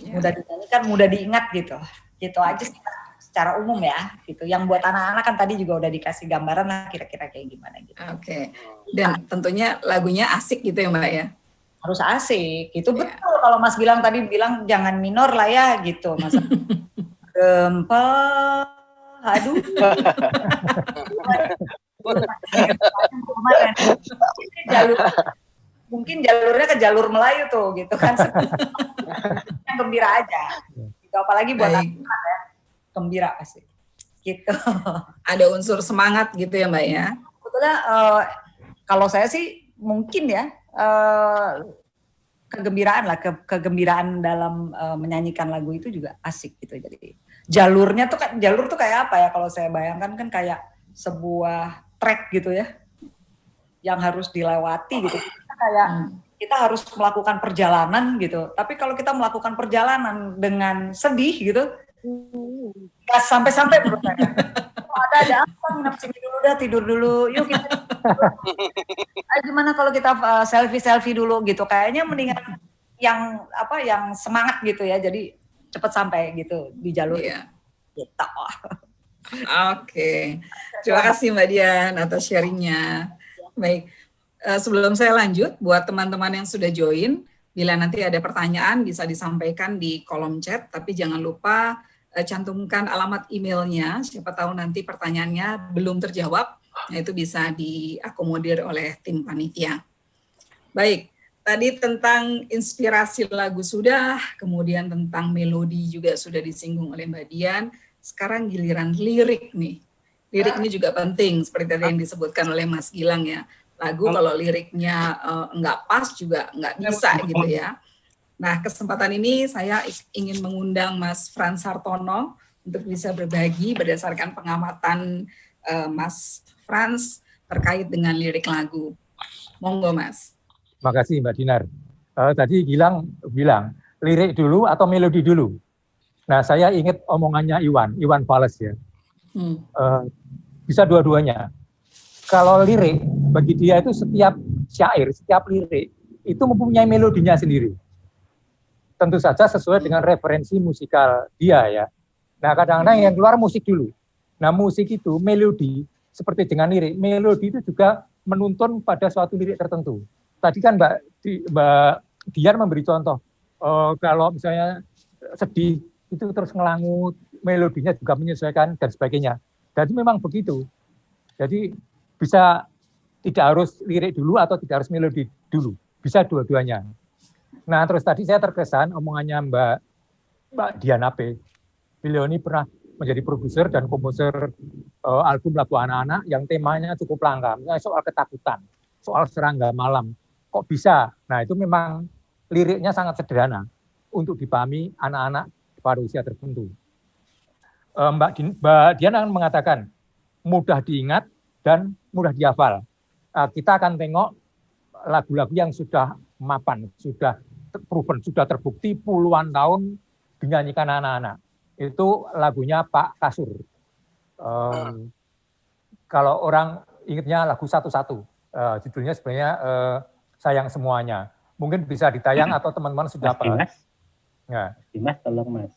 Mudah dinyanyikan, mudah diingat gitu. Gitu aja sih secara umum ya gitu. Yang buat anak-anak kan tadi juga udah dikasih gambaran lah kira-kira kayak gimana gitu. Oke. Dan tentunya lagunya asik gitu ya Mbak ya. Harus asik gitu. Betul kalau Mas Gilang tadi bilang jangan minor lah ya gitu. Mas gempa aduh. Mungkin jalurnya ke jalur Melayu tuh gitu kan. Yang gembira aja. Gitu. Apalagi buat anak-anak ya. Gembira pasti. Gitu. Ada unsur semangat gitu ya Mbak ya. Sebetulnya kalau saya sih mungkin ya kegembiraan lah, kegembiraan dalam menyanyikan lagu itu juga asik gitu. Jadi jalur tuh kayak apa ya, kalau saya bayangkan kan kayak sebuah trek gitu ya yang harus dilewati gitu. Kita harus melakukan perjalanan gitu. Tapi kalau kita melakukan perjalanan dengan sedih gitu, nggak sampai-sampai menurut saya. Ada apa, nginep sini dulu dah, tidur dulu, yuk kita gimana kalau kita selfie dulu gitu. Kayaknya mendingan yang semangat gitu ya, jadi cepat sampai gitu di jalur gitu. Oke. Terima kasih Mbak Dian atas sharingnya. Baik, sebelum saya lanjut, buat teman-teman yang sudah join, bila nanti ada pertanyaan bisa disampaikan di kolom chat, tapi jangan lupa cantumkan alamat emailnya, siapa tahu nanti pertanyaannya belum terjawab, nah itu bisa diakomodir oleh tim panitia. Baik, tadi tentang inspirasi lagu sudah, kemudian tentang melodi juga sudah disinggung oleh Mbak Dian, sekarang giliran lirik nih. Lirik ini juga penting, seperti tadi yang disebutkan oleh Mas Gilang ya. Lagu kalau liriknya nggak pas juga nggak bisa gitu ya. Nah, kesempatan ini saya ingin mengundang Mas Frans Hartono untuk bisa berbagi berdasarkan pengamatan Mas Frans terkait dengan lirik lagu. Monggo, Mas. Terima kasih, Mbak Dinar. Tadi Gilang bilang, lirik dulu atau melodi dulu? Nah, saya ingat omongannya Iwan Fals ya. Bisa dua-duanya. Kalau lirik, bagi dia itu setiap syair, setiap lirik, itu mempunyai melodinya sendiri. Tentu saja sesuai dengan referensi musikal dia ya. Nah kadang-kadang yang keluar musik dulu. Nah musik itu melodi seperti dengan lirik. Melodi itu juga menuntun pada suatu lirik tertentu. Tadi kan Mbak Dian memberi contoh. Kalau misalnya sedih itu terus ngelangut, melodinya juga menyesuaikan dan sebagainya. Jadi memang begitu. Jadi bisa tidak harus lirik dulu atau tidak harus melodi dulu. Bisa dua-duanya. Nah, terus tadi saya terkesan omongannya Mbak Diana P. Beliau ini pernah menjadi produser dan komposer album lagu anak-anak yang temanya cukup langka. Misalnya soal ketakutan, soal serangga malam. Kok bisa? Nah, itu memang liriknya sangat sederhana untuk dipahami anak-anak pada usia tertentu. Mbak Diana mengatakan mudah diingat dan mudah dihafal. Kita akan tengok lagu-lagu yang sudah mapan, sudah proven, sudah terbukti puluhan tahun dinyanyikan anak-anak. Itu lagunya Pak Kasur. Kalau orang ingatnya lagu satu-satu, judulnya sebenarnya Sayang Semuanya. Mungkin bisa ditayang atau teman-teman sudah pernah. Mas, tolong Mas.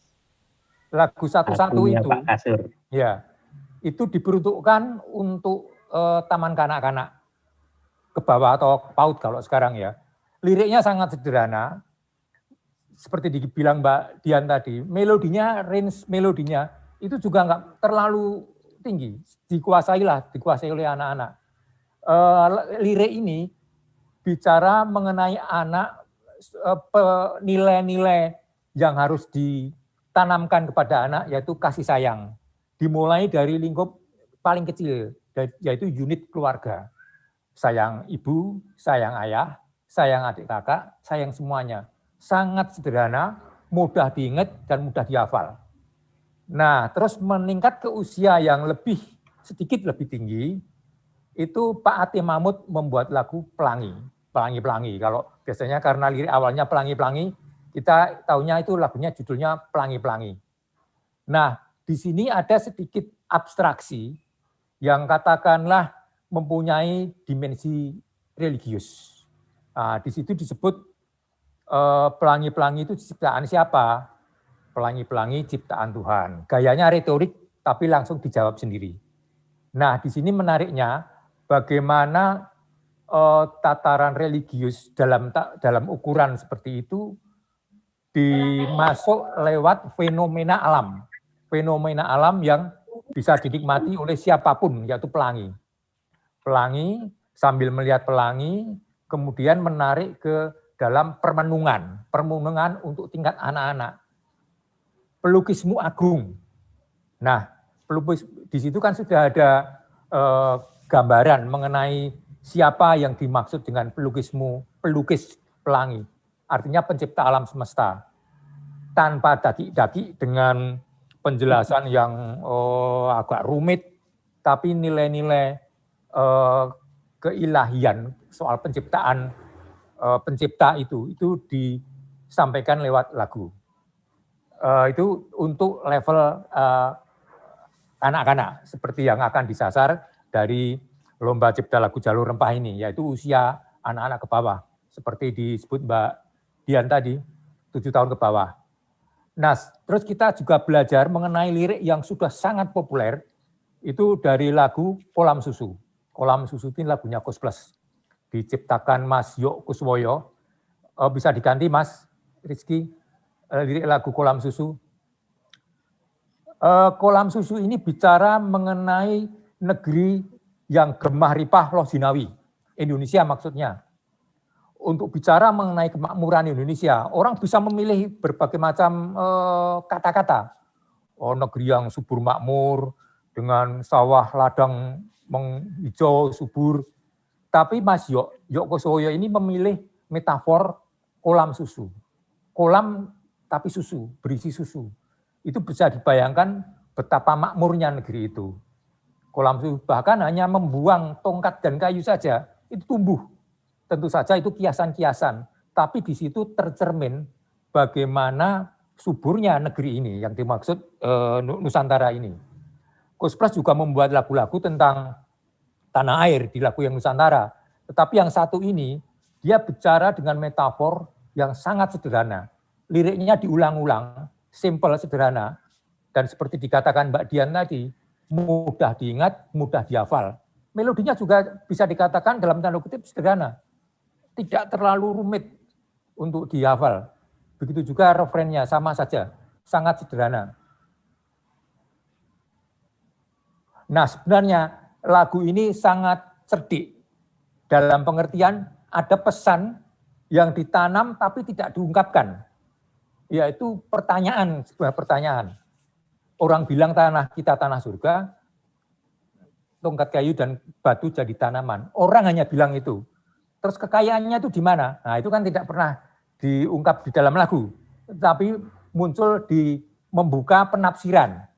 Lagu satu-satu itu. Pak Kasur. Ya. itu diperuntukkan untuk taman kanak-kanak ke bawah atau PAUD kalau sekarang ya. Liriknya sangat sederhana, seperti dibilang Mbak Dian tadi, melodinya, range melodinya itu juga nggak terlalu tinggi, dikuasai oleh anak-anak. Lirik ini bicara mengenai anak, nilai-nilai yang harus ditanamkan kepada anak, yaitu kasih sayang. Dimulai dari lingkup paling kecil, yaitu unit keluarga. Sayang ibu, sayang ayah, sayang adik kakak, sayang semuanya. Sangat sederhana, mudah diingat dan mudah dihafal. Nah, terus meningkat ke usia yang sedikit lebih tinggi, itu Pak Atim Mahmud membuat lagu Pelangi. Pelangi-pelangi. Kalau biasanya karena lirik awalnya pelangi-pelangi, kita tahunya itu lagunya judulnya Pelangi-pelangi. Nah, di sini ada sedikit abstraksi yang katakanlah mempunyai dimensi religius. Nah, di situ disebut pelangi-pelangi itu ciptaan siapa? Pelangi-pelangi ciptaan Tuhan. Gayanya retorik, tapi langsung dijawab sendiri. Nah, di sini menariknya bagaimana tataran religius dalam ukuran seperti itu dimasuk lewat fenomena alam. Fenomena alam yang bisa dinikmati oleh siapapun, yaitu pelangi. Pelangi, sambil melihat pelangi, kemudian menarik ke dalam permenungan untuk tingkat anak-anak. Pelukismu agung. Nah, di situ kan sudah ada gambaran mengenai siapa yang dimaksud dengan pelukis pelangi. Artinya pencipta alam semesta. Tanpa daki-daki dengan penjelasan yang agak rumit, tapi nilai-nilai keilahian soal penciptaan pencipta itu disampaikan lewat lagu. Itu untuk level anak-anak seperti yang akan disasar dari lomba cipta lagu jalur rempah ini, yaitu usia anak-anak ke bawah, seperti disebut Mbak Dian tadi, 7 tahun ke bawah. Nah, terus kita juga belajar mengenai lirik yang sudah sangat populer, itu dari lagu Kolam Susu. Kolam Susu ini lagunya Koes Plus, diciptakan Mas Yok Kuswoyo. Bisa diganti Mas Rizky, lirik lagu Kolam Susu. Kolam Susu ini bicara mengenai negeri yang gemah ripah loh jinawi, Indonesia maksudnya. Untuk bicara mengenai kemakmuran Indonesia, orang bisa memilih berbagai macam kata-kata. Negeri yang subur makmur, dengan sawah ladang menghijau subur. Tapi Mas Yok Kuswoyo ini memilih metafor kolam susu. Kolam tapi susu, berisi susu. Itu bisa dibayangkan betapa makmurnya negeri itu. Kolam susu bahkan hanya membuang tongkat dan kayu saja, itu tumbuh. Tentu saja itu kiasan-kiasan, tapi di situ tercermin bagaimana suburnya negeri ini yang dimaksud Nusantara ini. Koes Plus juga membuat lagu-lagu tentang tanah air di lagu yang Nusantara. Tetapi yang satu ini, dia bicara dengan metafor yang sangat sederhana. Liriknya diulang-ulang, simple, sederhana. Dan seperti dikatakan Mbak Dian tadi, mudah diingat, mudah dihafal. Melodinya juga bisa dikatakan dalam tanda kutip sederhana. Tidak terlalu rumit untuk dihafal. Begitu juga refrennya, sama saja, sangat sederhana. Nah, sebenarnya lagu ini sangat cerdik. Dalam pengertian ada pesan yang ditanam tapi tidak diungkapkan. Yaitu pertanyaan, sebuah pertanyaan. Orang bilang tanah kita tanah surga, tongkat kayu dan batu jadi tanaman. Orang hanya bilang itu. Terus kekayaannya itu di mana? Nah, itu kan tidak pernah diungkap di dalam lagu. Tapi muncul di membuka penafsiran.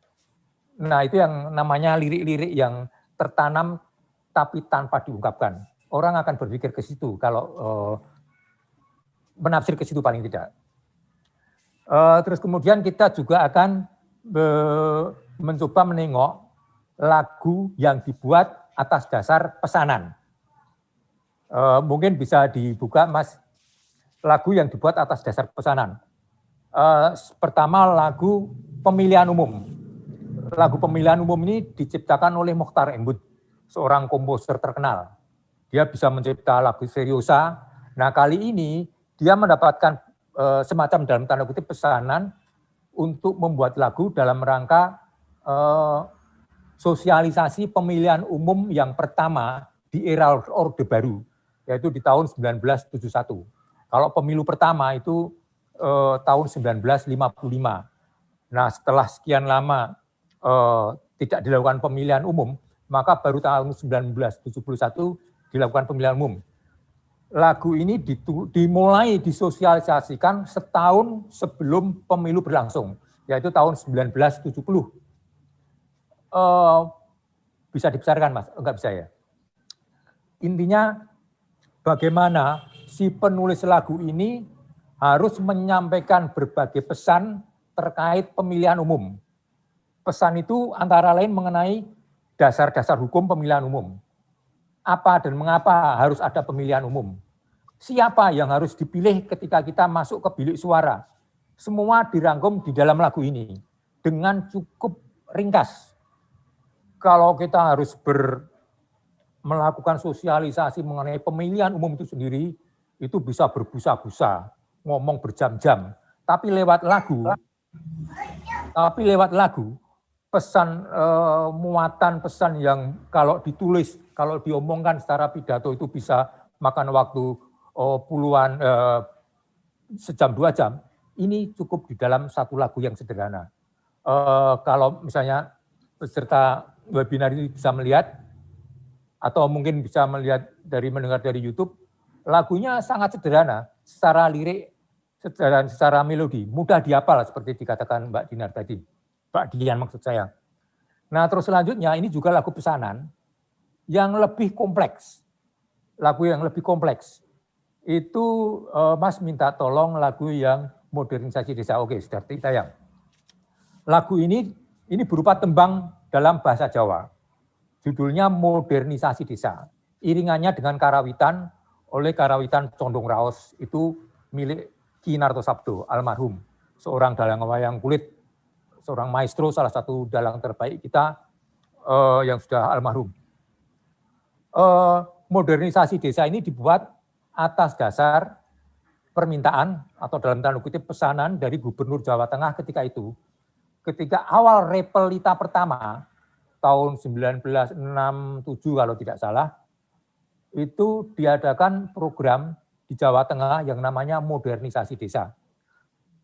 Nah, itu yang namanya lirik-lirik yang tertanam tapi tanpa diungkapkan. Orang akan berpikir ke situ kalau menafsir ke situ paling tidak. Terus kemudian kita juga akan mencoba menengok lagu yang dibuat atas dasar pesanan. Mungkin bisa dibuka Mas, lagu yang dibuat atas dasar pesanan. Pertama lagu pemilihan umum. lagu pemilihan umum ini diciptakan oleh Mokhtar Embut, seorang komposer terkenal. Dia bisa mencipta lagu seriosa. Nah, kali ini dia mendapatkan semacam dalam tanda kutip pesanan untuk membuat lagu dalam rangka sosialisasi pemilihan umum yang pertama di era Orde Baru, yaitu di tahun 1971. Kalau pemilu pertama itu tahun 1955. Nah, setelah sekian lama tidak dilakukan pemilihan umum, maka baru tahun 1971 dilakukan pemilihan umum. Lagu ini dimulai disosialisasikan setahun sebelum pemilu berlangsung, yaitu tahun 1970. Bisa dibesarkan, Mas? Enggak bisa ya? Intinya bagaimana si penulis lagu ini harus menyampaikan berbagai pesan terkait pemilihan umum. Pesan itu antara lain mengenai dasar-dasar hukum pemilihan umum. Apa dan mengapa harus ada pemilihan umum? Siapa yang harus dipilih ketika kita masuk ke bilik suara? Semua dirangkum di dalam lagu ini dengan cukup ringkas. Kalau kita harus melakukan sosialisasi mengenai pemilihan umum itu sendiri, itu bisa berbusa-busa, ngomong berjam-jam. Tapi lewat lagu, pesan muatan pesan yang kalau ditulis, kalau diomongkan secara pidato itu bisa makan waktu puluhan sejam 2 jam. Ini cukup di dalam satu lagu yang sederhana. Kalau misalnya peserta webinar ini bisa melihat atau mungkin bisa melihat mendengar dari YouTube, lagunya sangat sederhana secara lirik dan secara melodi, mudah dihafal seperti dikatakan Mbak Dinar tadi. Mbak Dian maksud saya. Nah, terus selanjutnya ini juga lagu pesanan yang lebih kompleks. Lagu yang lebih kompleks. Itu Mas minta tolong lagu yang modernisasi desa. Oke, sudah tayang. Lagu ini berupa tembang dalam bahasa Jawa. Judulnya Modernisasi Desa. Iringannya dengan karawitan oleh Karawitan Condong Raos, itu milik Ki Nartosabdo almarhum, seorang dalang wayang kulit, seorang maestro, salah satu dalang terbaik kita yang sudah almarhum. Modernisasi desa ini dibuat atas dasar permintaan atau dalam tanda kutip pesanan dari Gubernur Jawa Tengah ketika itu. Ketika awal Repelita pertama tahun 1967 kalau tidak salah, itu diadakan program di Jawa Tengah yang namanya modernisasi desa.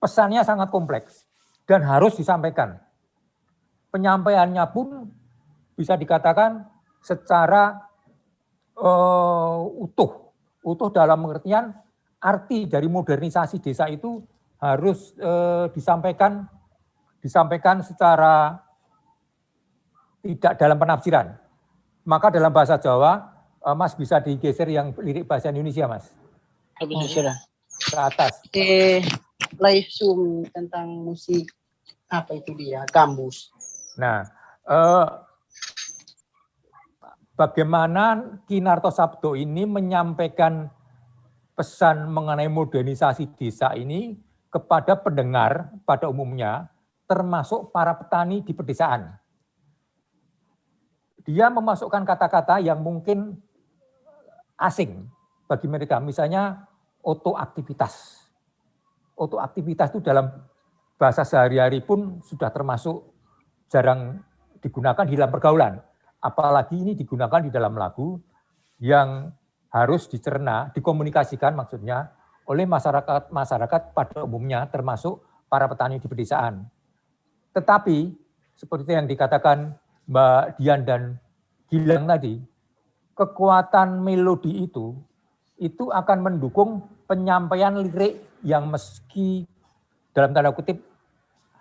Pesannya sangat kompleks dan harus disampaikan. Penyampaiannya pun bisa dikatakan secara utuh dalam pengertian arti dari modernisasi desa itu harus disampaikan secara tidak dalam penafsiran. Maka dalam bahasa Jawa, Mas bisa digeser yang lirik bahasa Indonesia, Mas. Sudah. Ke atas. Live Zoom tentang musik, apa itu dia, gambus. Nah, bagaimana Ki Nartosabdo ini menyampaikan pesan mengenai modernisasi desa ini kepada pendengar pada umumnya, termasuk para petani di pedesaan. Dia memasukkan kata-kata yang mungkin asing bagi mereka, misalnya otoaktivitas. Otoaktivitas itu dalam bahasa sehari-hari pun sudah termasuk jarang digunakan di dalam pergaulan. Apalagi ini digunakan di dalam lagu yang harus dicerna, dikomunikasikan maksudnya oleh masyarakat pada umumnya, termasuk para petani di pedesaan. Tetapi seperti yang dikatakan Mbak Dian dan Gilang tadi, kekuatan melodi itu akan mendukung penyampaian lirik yang meski dalam tanda kutip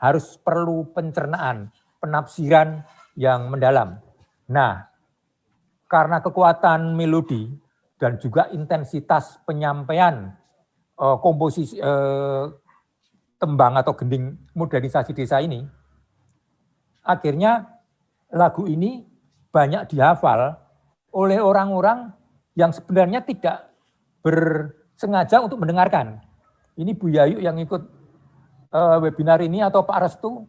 harus perlu pencernaan, penafsiran yang mendalam. Nah, karena kekuatan melodi dan juga intensitas penyampaian komposisi tembang atau gending modernisasi desa ini, akhirnya lagu ini banyak dihafal oleh orang-orang yang sebenarnya tidak bersengaja untuk mendengarkan. Ini Bu Yayu yang ikut webinar ini atau Pak Restu,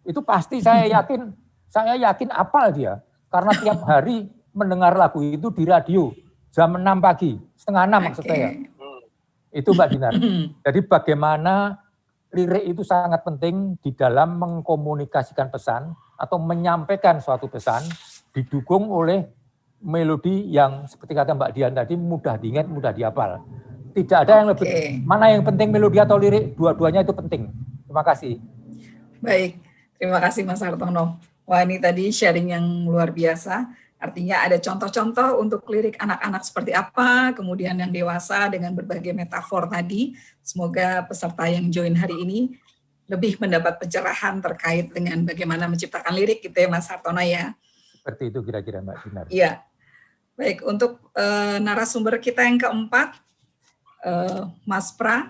itu pasti saya yakin Saya yakin apal dia, karena tiap hari mendengar lagu itu di radio, jam 6 pagi, setengah 6 maksud saya. Itu Mbak Dinar. Jadi bagaimana lirik itu sangat penting di dalam mengkomunikasikan pesan atau menyampaikan suatu pesan, didukung oleh melodi yang seperti kata Mbak Dian tadi, mudah diingat, mudah dihafal. Tidak ada yang lebih, mana yang penting melodi atau lirik, dua-duanya itu penting. Terima kasih. Baik, terima kasih Mas Hartono. Wah, ini tadi sharing yang luar biasa. Artinya ada contoh-contoh untuk lirik anak-anak seperti apa, kemudian yang dewasa dengan berbagai metafor tadi. Semoga peserta yang join hari ini lebih mendapat pencerahan terkait dengan bagaimana menciptakan lirik gitu ya Mas Hartono ya. Seperti itu kira-kira Mbak Dinar. Iya. Baik, untuk narasumber kita yang keempat, Mas Pra.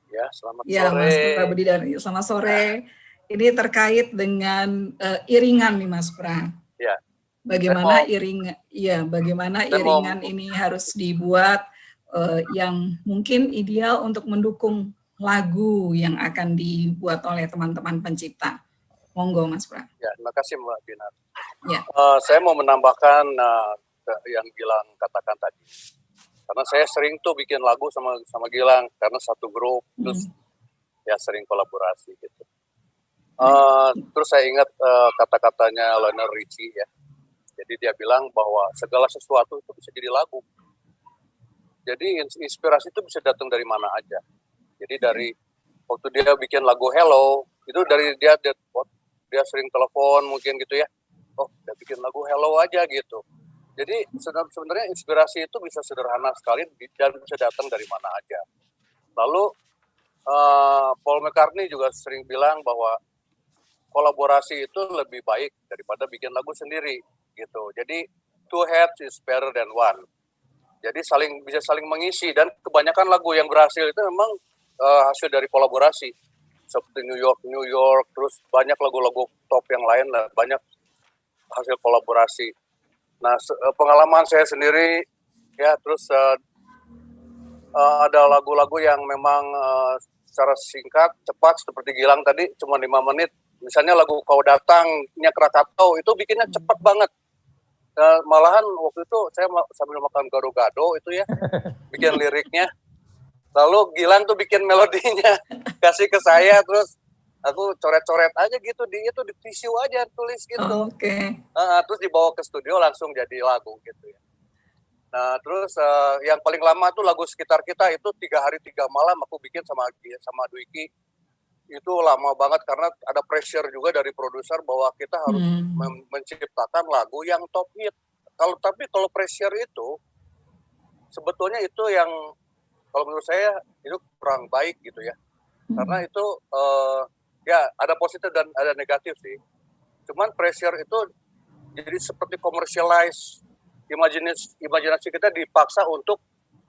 Ya, selamat Ya, sore. Mas Pra Budidar, selamat sore. Ini terkait dengan iringan nih Mas Pra. Ya. Bagaimana iringan ini harus dibuat yang mungkin ideal untuk mendukung lagu yang akan dibuat oleh teman-teman pencipta. Monggo Mas Pra. Ya, terima kasih Mbak Dinar. Ya. Saya mau menambahkan yang Gilang katakan tadi. Karena saya sering tuh bikin lagu sama Gilang karena satu grup, terus ya sering kolaborasi gitu. Terus saya ingat kata-katanya Lionel Richie ya. Jadi dia bilang bahwa segala sesuatu itu bisa jadi lagu. Jadi inspirasi itu bisa datang dari mana aja. Jadi dari waktu dia bikin lagu Hello, itu dari dia sering telepon mungkin gitu ya. Oh, dia bikin lagu Hello aja gitu. Jadi sebenarnya inspirasi itu bisa sederhana sekali dan bisa datang dari mana aja. Lalu Paul McCartney juga sering bilang bahwa kolaborasi itu lebih baik daripada bikin lagu sendiri gitu. Jadi two heads is better than one. Jadi bisa saling mengisi dan kebanyakan lagu yang berhasil itu memang hasil dari kolaborasi. Seperti New York, terus banyak lagu-lagu top yang lain lah, banyak hasil kolaborasi. Nah, pengalaman saya sendiri ya, terus ada lagu-lagu yang memang secara singkat, cepat seperti Gilang tadi cuma 5 menit. Misalnya lagu Kau Datangnya Krakatau itu bikinnya cepat banget. Malahan waktu itu saya sambil makan gado-gado itu ya, bikin liriknya. Lalu Gilang tuh bikin melodinya, kasih ke saya, terus aku coret-coret aja gitu di tisu aja tulis gitu. Oke. Terus dibawa ke studio langsung jadi lagu gitu ya. Nah terus yang paling lama tuh lagu Sekitar Kita itu 3 hari 3 malam aku bikin sama Dwiki. Itu lama banget karena ada pressure juga dari produser bahwa kita harus menciptakan lagu yang top hit. Tapi kalau pressure itu sebetulnya itu yang kalau menurut saya itu kurang baik gitu ya. Karena itu ya ada positif dan ada negatif sih. Cuman pressure itu jadi seperti commercialize, imajinasi kita dipaksa untuk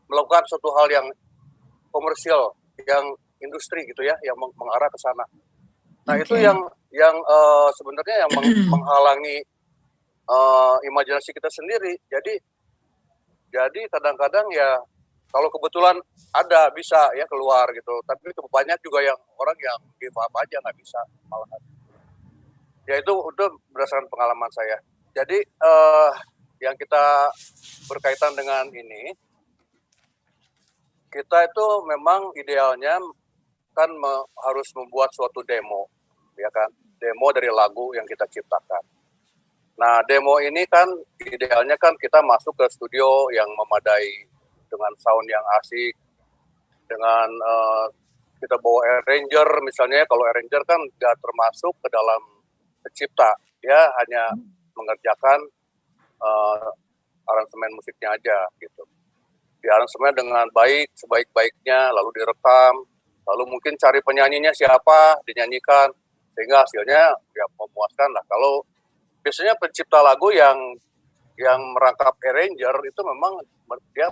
melakukan suatu hal yang komersial, yang industri gitu ya, yang mengarah ke sana. Nah itu yang sebenarnya yang menghalangi imajinasi kita sendiri. Jadi kadang-kadang ya kalau kebetulan ada bisa ya keluar gitu, tapi banyak juga yang orang yang give up aja nggak bisa malahan. Ya itu berdasarkan pengalaman saya. Jadi yang kita berkaitan dengan ini, kita itu memang idealnya kan harus membuat suatu demo, ya kan, demo dari lagu yang kita ciptakan. Nah demo ini kan idealnya kan kita masuk ke studio yang memadai dengan sound yang asik, dengan kita bawa arranger misalnya. Kalau arranger kan nggak termasuk ke dalam pencipta, ya hanya mengerjakan aransemen musiknya aja gitu. Di aransemen dengan baik, sebaik-baiknya, lalu direkam, lalu mungkin cari penyanyinya siapa, dinyanyikan, sehingga hasilnya ya memuaskan lah. Kalau biasanya pencipta lagu yang merangkap arranger itu memang dia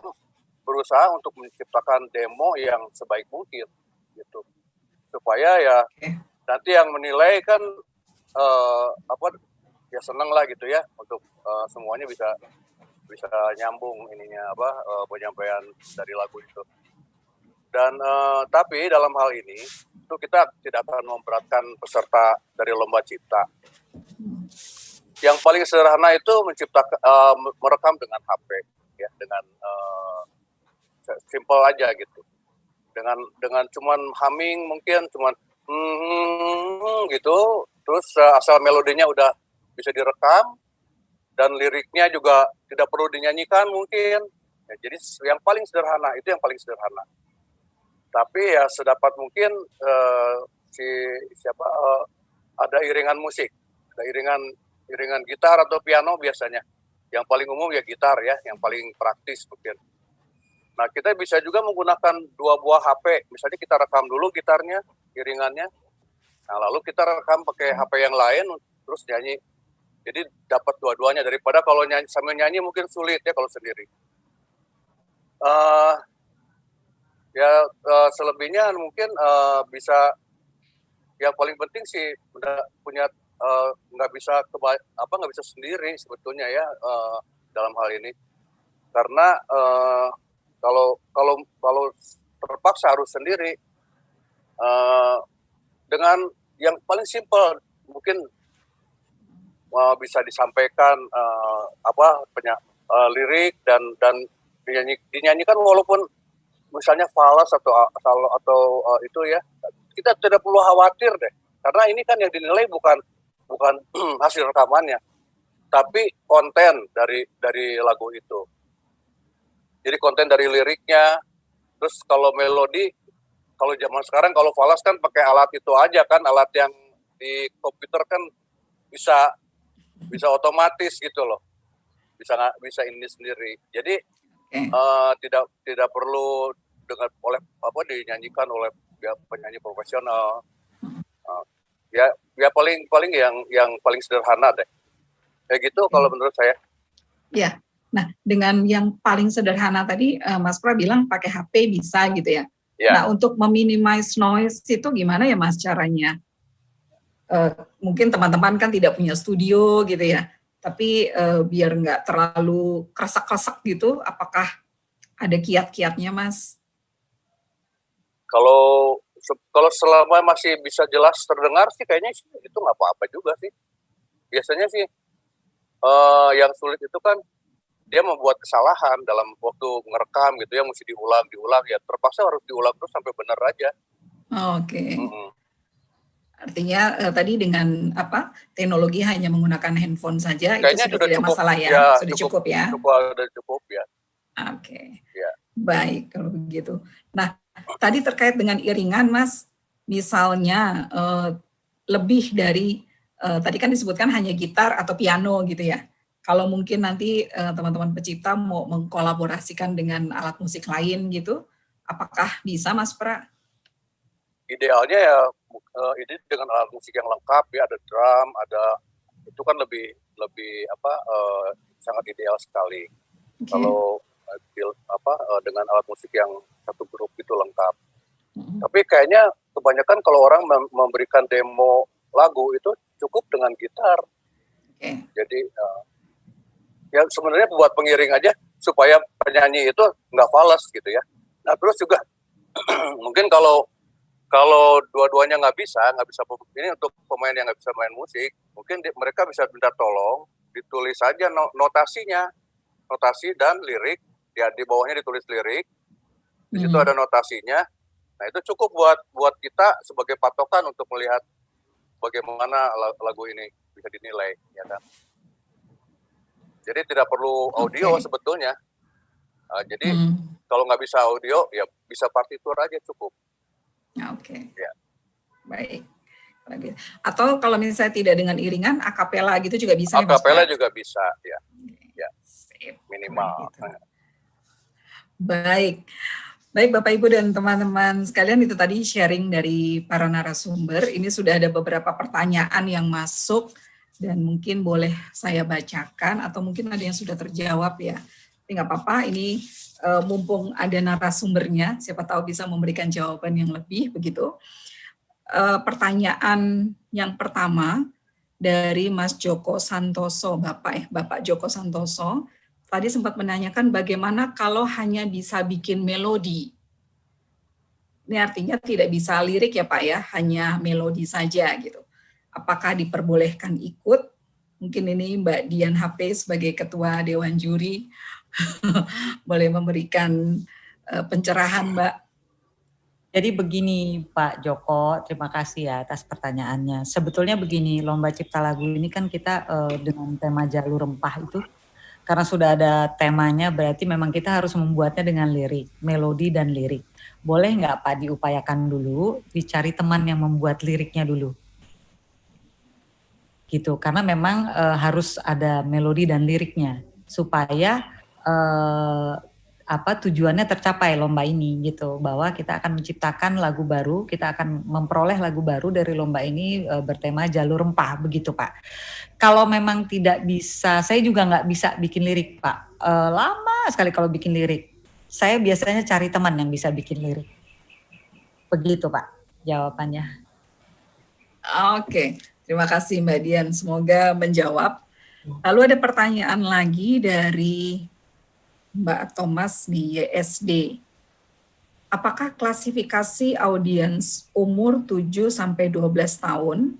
berusaha untuk menciptakan demo yang sebaik mungkin gitu, supaya ya nanti yang menilai kan ya seneng lah gitu ya, untuk semuanya bisa nyambung ininya penyampaian dari lagu itu. Dan tapi dalam hal ini itu kita tidak akan memberatkan peserta dari lomba cipta. Yang paling sederhana itu menciptakan merekam dengan HP, ya, dengan simple aja gitu. Dengan cuman humming, mungkin cuman gitu, terus asal melodinya udah bisa direkam dan liriknya juga tidak perlu dinyanyikan mungkin. Ya, jadi yang paling sederhana itu yang paling sederhana. Tapi ya sedapat mungkin ada iringan musik, ada iringan gitar atau piano biasanya. Yang paling umum ya gitar ya, yang paling praktis mungkin. Nah, kita bisa juga menggunakan 2 buah HP. Misalnya kita rekam dulu gitarnya, iringannya. Nah, lalu kita rekam pakai HP yang lain terus nyanyi. Jadi dapat dua-duanya, daripada kalau nyanyi sambil nyanyi mungkin sulit ya kalau sendiri. Selebihnya mungkin bisa, yang paling penting sih punya nggak bisa sendiri sebetulnya ya dalam hal ini, karena kalau terpaksa harus sendiri, dengan yang paling simpel mungkin bisa disampaikan lirik dan dinyanyikan walaupun misalnya falas atau itu ya, kita tidak perlu khawatir deh, karena ini kan yang dinilai bukan hasil rekamannya, tapi konten dari lagu itu. Jadi konten dari liriknya. Terus kalau melodi, kalau zaman sekarang kalau falas kan pakai alat itu aja kan, alat yang di komputer kan bisa otomatis gitu loh, bisa ini sendiri. Jadi tidak perlu dinyanyikan oleh penyanyi profesional. Ya paling yang paling sederhana deh. Kayak gitu kalau menurut saya. Ya. Nah, dengan yang paling sederhana tadi Mas Pra bilang pakai HP bisa gitu ya. Ya. Nah, untuk meminimize noise itu gimana ya Mas caranya? Mungkin teman-teman kan tidak punya studio gitu ya. Tapi biar nggak terlalu kresek-kresek gitu, apakah ada kiat-kiatnya Mas? Kalau selama masih bisa jelas terdengar sih kayaknya itu nggak apa-apa juga sih. Biasanya sih yang sulit itu kan dia membuat kesalahan dalam waktu ngerekam gitu ya, mesti diulang ya, terpaksa harus diulang terus sampai benar aja. Oke. Artinya tadi dengan teknologi hanya menggunakan handphone saja kayaknya itu sudah tidak masalah ya, sudah cukup ya. Cukup ya. Oke. Ya. Baik kalau begitu. Nah, tadi terkait dengan iringan Mas, misalnya lebih dari tadi kan disebutkan hanya gitar atau piano gitu ya. Kalau mungkin nanti teman-teman pencipta mau mengkolaborasikan dengan alat musik lain gitu, apakah bisa Mas Pra? Idealnya ya ini dengan alat musik yang lengkap ya, ada drum, itu kan lebih sangat ideal sekali. Okay. Kalau dengan alat musik yang satu grup itu lengkap. Tapi kayaknya kebanyakan kalau orang memberikan demo lagu itu cukup dengan gitar. Okay. Jadi ya sebenarnya buat pengiring aja supaya penyanyi itu nggak falas gitu ya. Nah terus juga mungkin kalau dua-duanya nggak bisa ini untuk pemain yang nggak bisa main musik, mungkin mereka bisa minta tolong ditulis saja notasi dan lirik ya, di bawahnya ditulis lirik, di situ ada notasinya. Nah itu cukup buat kita sebagai patokan untuk melihat bagaimana lagu ini bisa dinilai, ya kan. Jadi tidak perlu audio sebetulnya. Jadi kalau nggak bisa audio, ya bisa partitur aja cukup. Oke. Ya. Baik. Atau kalau misalnya tidak dengan iringan, akapela gitu juga bisa. Akapela juga bisa, ya. Ya. Minimal. Gitu. Baik. Baik Bapak Ibu dan teman-teman sekalian, itu tadi sharing dari para narasumber. Ini sudah ada beberapa pertanyaan yang masuk dan mungkin boleh saya bacakan atau mungkin ada yang sudah terjawab ya. Tapi nggak apa-apa, ini mumpung ada narasumbernya, siapa tahu bisa memberikan jawaban yang lebih begitu. Pertanyaan yang pertama dari Mas Joko Santoso, Bapak Joko Santoso, tadi sempat menanyakan bagaimana kalau hanya bisa bikin melodi. Ini artinya tidak bisa lirik ya Pak ya, hanya melodi saja gitu. Apakah diperbolehkan ikut? Mungkin ini Mbak Dian HP sebagai Ketua Dewan Juri boleh memberikan pencerahan Mbak. Jadi begini Pak Joko, terima kasih ya atas pertanyaannya. Sebetulnya begini, Lomba Cipta Lagu ini kan kita dengan tema Jalur Rempah itu, karena sudah ada temanya berarti memang kita harus membuatnya dengan lirik, melodi dan lirik. Boleh nggak Pak diupayakan dulu, dicari teman yang membuat liriknya dulu? Gitu, karena memang harus ada melodi dan liriknya supaya tujuannya tercapai lomba ini gitu, bahwa kita akan menciptakan lagu baru, kita akan memperoleh lagu baru dari lomba ini bertema Jalur Rempah, begitu Pak. Kalau memang tidak bisa, saya juga nggak bisa bikin lirik Pak, lama sekali kalau bikin lirik. Saya biasanya cari teman yang bisa bikin lirik. Begitu Pak jawabannya. Oke, terima kasih Mbak Dian, semoga menjawab. Lalu ada pertanyaan lagi dari Mbak Thomas di YSD. Apakah klasifikasi audiens umur 7 sampai 12 tahun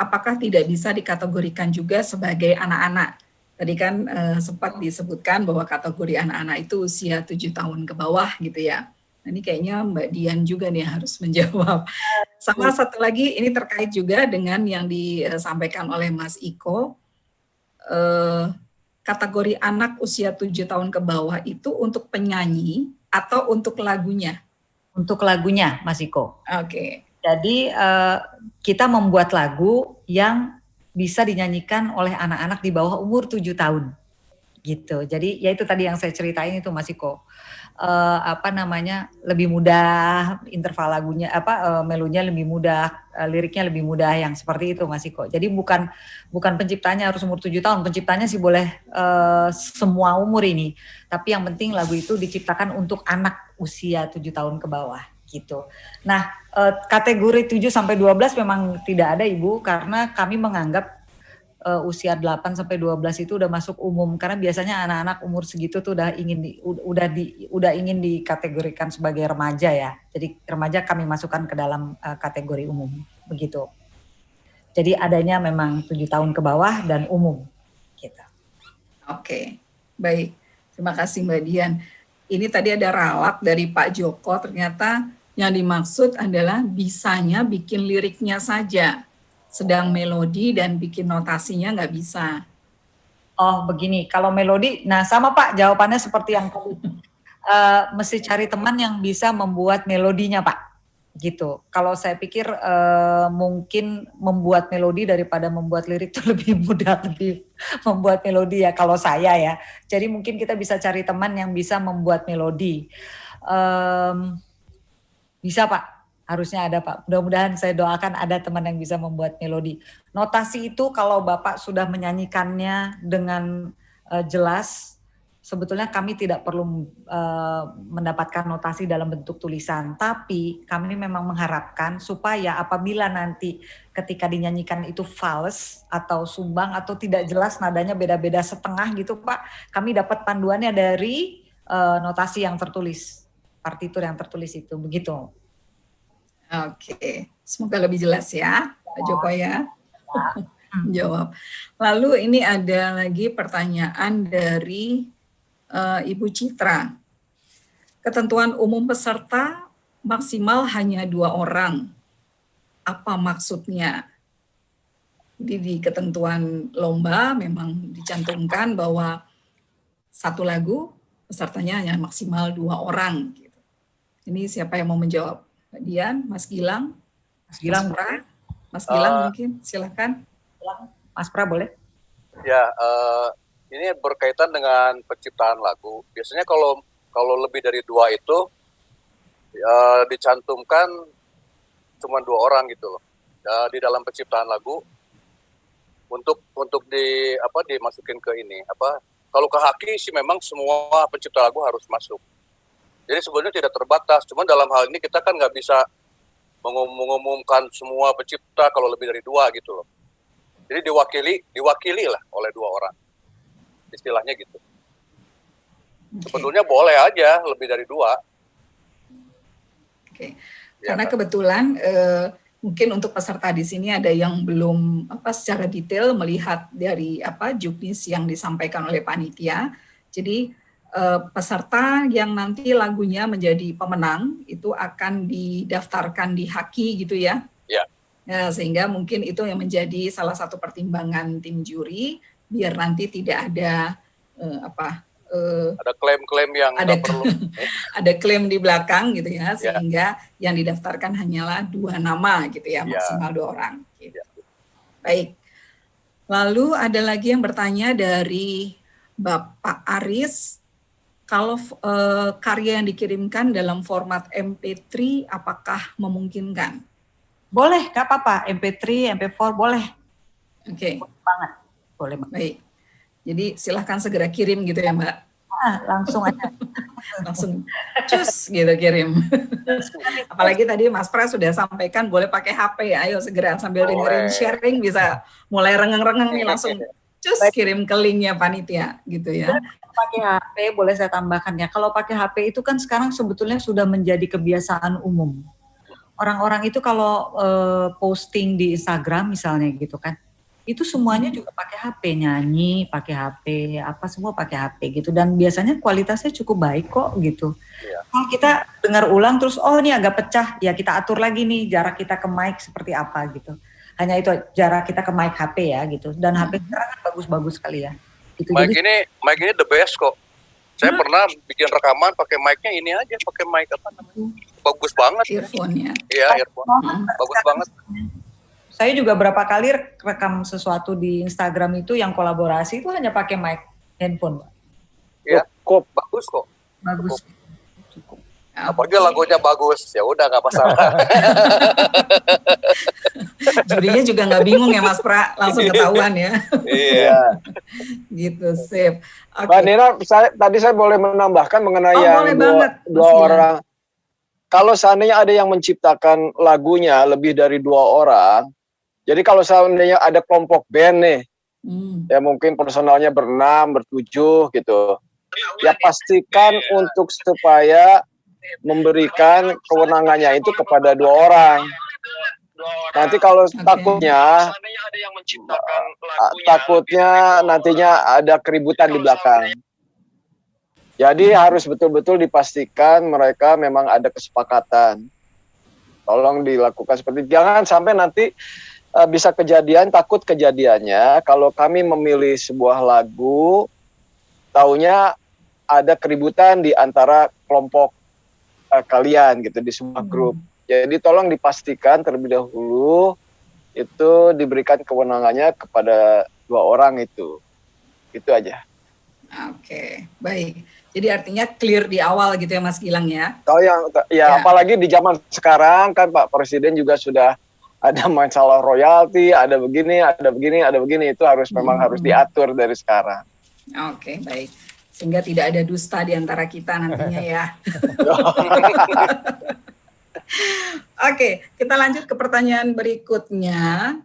apakah tidak bisa dikategorikan juga sebagai anak-anak? Tadi kan sempat disebutkan bahwa kategori anak-anak itu usia 7 tahun ke bawah gitu ya. Nah, ini kayaknya Mbak Dian juga nih harus menjawab. Sama satu lagi, ini terkait juga dengan yang disampaikan oleh Mas Iko. Kategori anak usia 7 tahun ke bawah itu untuk penyanyi atau untuk lagunya? Untuk lagunya, Mas Iko. Oke. Jadi kita membuat lagu yang bisa dinyanyikan oleh anak-anak di bawah umur 7 tahun. Gitu. Jadi ya itu tadi yang saya ceritain itu Mas Iko. Lebih mudah, interval lagunya melodinya lebih mudah, liriknya lebih mudah, yang seperti itu Mas Iko. Jadi bukan penciptanya harus umur 7 tahun, penciptanya sih boleh semua umur ini. Tapi yang penting lagu itu diciptakan untuk anak usia 7 tahun ke bawah gitu. Nah, kategori 7 sampai 12 memang tidak ada Ibu, karena kami menganggap usia 8 sampai 12 itu udah masuk umum, karena biasanya anak-anak umur segitu tuh udah ingin dikategorikan sebagai remaja ya. Jadi remaja kami masukkan ke dalam kategori umum begitu. Jadi adanya memang 7 tahun ke bawah dan umum gitu. Oke. Baik. Terima kasih Mbak Dian. Ini tadi ada ralat dari Pak Joko, ternyata yang dimaksud adalah bisanya bikin liriknya saja. Sedang melodi dan bikin notasinya nggak bisa. Oh begini, kalau melodi, nah sama Pak jawabannya seperti yang tadi. Mesti cari teman yang bisa membuat melodinya Pak, gitu. Kalau saya pikir mungkin membuat melodi daripada membuat lirik itu lebih mudah, lebih membuat melodi ya kalau saya ya. Jadi mungkin kita bisa cari teman yang bisa membuat melodi. Bisa Pak. Harusnya ada Pak, mudah-mudahan saya doakan ada teman yang bisa membuat melodi. Notasi itu kalau Bapak sudah menyanyikannya dengan jelas, sebetulnya kami tidak perlu mendapatkan notasi dalam bentuk tulisan. Tapi kami memang mengharapkan supaya apabila nanti ketika dinyanyikan itu fals atau sumbang atau tidak jelas nadanya beda-beda setengah gitu Pak, kami dapat panduannya dari notasi yang tertulis, partitur yang tertulis itu, begitu. Oke, semoga lebih jelas ya, Pak Joko ya. Jawab. Lalu ini ada lagi pertanyaan dari Ibu Citra. Ketentuan umum peserta maksimal hanya 2 orang. Apa maksudnya? Jadi di ketentuan lomba memang dicantumkan bahwa satu lagu pesertanya hanya maksimal 2 orang. Ini siapa yang mau menjawab? Mbak Dian, Mas Gilang, Mas Gilang, Mas Gilang mungkin, silakan. Mas Pra boleh? Ya, ini berkaitan dengan penciptaan lagu. Biasanya kalau lebih dari 2 itu dicantumkan cuma 2 orang gitu loh. Di dalam penciptaan lagu untuk dimasukin ke ini kalau ke Haki sih memang semua pencipta lagu harus masuk. Jadi sebenarnya tidak terbatas, cuman dalam hal ini kita kan nggak bisa mengumumkan semua pencipta kalau lebih dari 2 gitu loh. Jadi diwakili lah oleh 2 orang, istilahnya gitu. Sebetulnya boleh aja lebih dari 2. Oke. Ya, Karena Kak. kebetulan mungkin untuk peserta di sini ada yang belum secara detail melihat dari juknis yang disampaikan oleh panitia. Jadi peserta yang nanti lagunya menjadi pemenang itu akan didaftarkan di Haki gitu ya. Ya. Ya, sehingga mungkin itu yang menjadi salah satu pertimbangan tim juri biar nanti tidak ada Ada klaim-klaim yang ada nggak perlu. ada klaim di belakang gitu ya, sehingga yang didaftarkan hanyalah 2 nama gitu ya, maksimal 2 orang. Gitu. Baik. Lalu ada lagi yang bertanya dari Bapak Aris, kalau karya yang dikirimkan dalam format MP3 apakah memungkinkan? Boleh, nggak apa-apa. MP3, MP4 boleh. Oke. Banget. Boleh banget. Baik. Jadi silahkan segera kirim gitu ya Mbak. Langsung aja. Langsung cus gitu kirim. Apalagi tadi Mas Pras sudah sampaikan boleh pakai HP, ayo segera sambil dengerin sharing bisa mulai rengeng-rengeng nih langsung cus kirim ke linknya panitia gitu ya. Pakai HP boleh saya tambahkan ya. Kalau pakai HP itu kan sekarang sebetulnya sudah menjadi kebiasaan umum. Orang-orang itu kalau posting di Instagram misalnya gitu kan, itu semuanya juga pakai HP, nyanyi pakai HP, apa semua pakai HP gitu, dan biasanya kualitasnya cukup baik kok gitu. Kalau kita dengar ulang terus oh ini agak pecah, ya kita atur lagi nih jarak kita ke mic seperti apa gitu. Hanya itu jarak kita ke mic HP ya gitu, dan HP sekarang kan bagus-bagus sekali ya. Gitu. Mic ini the best kok. Saya pernah bikin rekaman pakai mic-nya ini aja, pakai mic apa namanya? Bagus banget. Earphone-nya. Iya, earphone. Bagus banget. Saya juga berapa kali rekam sesuatu di Instagram itu yang kolaborasi itu hanya pakai mic handphone, Pak. Iya, kok bagus kok. Bagus. Cukup. Apalagi lagunya bagus, ya udah nggak masalah. Jurinya juga nggak bingung ya Mas Pra, langsung ketahuan ya. Iya. Gitu, sip. Mbak Nina, tadi saya boleh menambahkan mengenai yang dua orang. Kalau seandainya ada yang menciptakan lagunya lebih dari 2 orang, jadi kalau seandainya ada kelompok band nih, ya mungkin personalnya ber-6, ber-7 gitu, ya pastikan untuk supaya memberikan kewenangannya itu kepada 2 orang. Nanti kalau takutnya nantinya ada keributan di belakang. Jadi harus betul-betul dipastikan mereka memang ada kesepakatan. Tolong dilakukan seperti itu. Jangan sampai nanti bisa kejadian, takut kejadiannya kalau kami memilih sebuah lagu, taunya ada keributan di antara kelompok kalian gitu di sebuah grup. Jadi tolong dipastikan terlebih dahulu itu diberikan kewenangannya kepada 2 orang itu. Itu aja. Oke, baik. Jadi artinya clear di awal gitu ya Mas Gilang ya. Kalau ya apalagi di zaman sekarang kan Pak Presiden juga sudah ada masalah royalti, ada begini, itu harus memang harus diatur dari sekarang. Oke, baik. Sehingga tidak ada dusta di antara kita nantinya ya. Oke, kita lanjut ke pertanyaan berikutnya.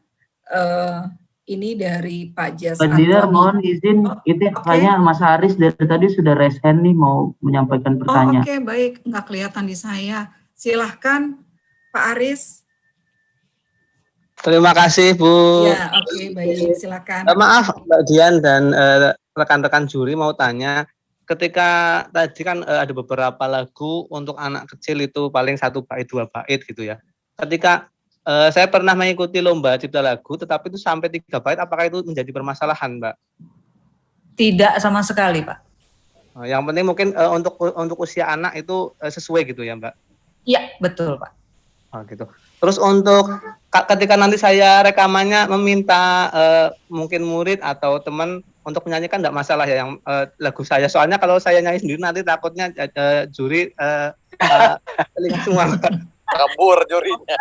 Ini dari Pak Jas. Pak Didar, mohon izin, itu kayaknya Mas Haris dari tadi sudah raise hand nih mau menyampaikan pertanyaan. Oke, baik, nggak kelihatan di saya. Silahkan Pak Aris. Terima kasih Bu. Ya, oke, baik, silakan. Maaf Mbak Dian dan rekan-rekan juri mau tanya, ketika tadi kan ada beberapa lagu untuk anak kecil itu paling 1 bait 2 bait gitu ya. Ketika saya pernah mengikuti lomba cipta lagu, tetapi itu sampai 3 bait, apakah itu menjadi permasalahan, Mbak? Tidak sama sekali, Pak. Yang penting mungkin untuk usia anak itu sesuai gitu ya, Mbak? Iya, betul, Pak. Oh, gitu. Terus untuk ketika nanti saya rekamannya meminta mungkin murid atau teman untuk menyanyikan tidak masalah ya yang lagu saya. Soalnya kalau saya nyanyi sendiri nanti takutnya juri telinga semua. Kabur jurinya.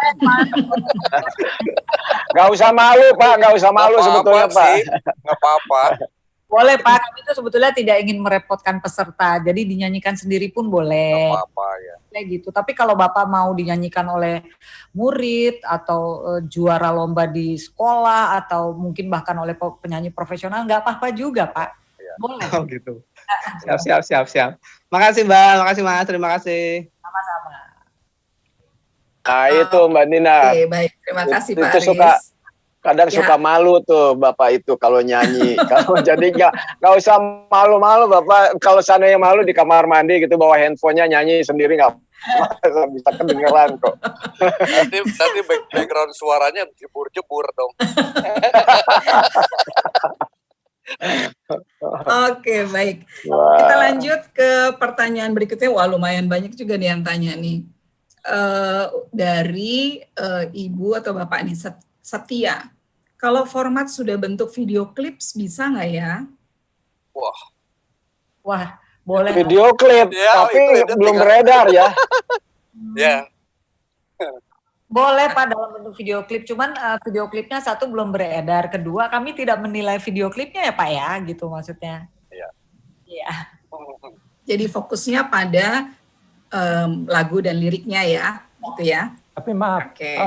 Gak usah malu Pak, gak usah malu sebetulnya Pak. Gak apa-apa. Boleh Pak, kami itu sebetulnya tidak ingin merepotkan peserta, jadi dinyanyikan sendiri pun boleh. Gak apa-apa ya. Gitu. Tapi kalau Bapak mau dinyanyikan oleh murid atau juara lomba di sekolah atau mungkin bahkan oleh penyanyi profesional, nggak apa-apa juga Pak. Ya. Boleh. Oh gitu. Siap. Makasih Mbak, makasih Mas, terima kasih. Sama-sama. Nah itu Mbak Nina. Oke, baik. Terima kasih Pak Itu Aris. kadang Ya. suka malu tuh Bapak itu kalau nyanyi. Kalau jadi nggak usah malu-malu Bapak. Kalau seandainya malu di kamar mandi gitu bawa handphonenya nyanyi sendiri nggak bisa kedengeran kok. Nanti background suaranya jebur-jebur dong. Oke, baik. Wah. Kita lanjut ke pertanyaan berikutnya. Wah, lumayan banyak juga nih yang tanya nih. Dari Ibu atau Bapak nih, Setia. Kalau format sudah bentuk video clips bisa nggak ya? Wah, boleh. Video klip, Ya, tapi itu belum tinggal- beredar ya. Ya, Boleh Pak dalam bentuk video klip, cuman video klipnya satu belum beredar, kedua kami tidak menilai video klipnya ya Pak ya, gitu maksudnya. Iya. Iya. Jadi fokusnya pada lagu dan liriknya ya, gitu ya. Tapi maaf, Oke.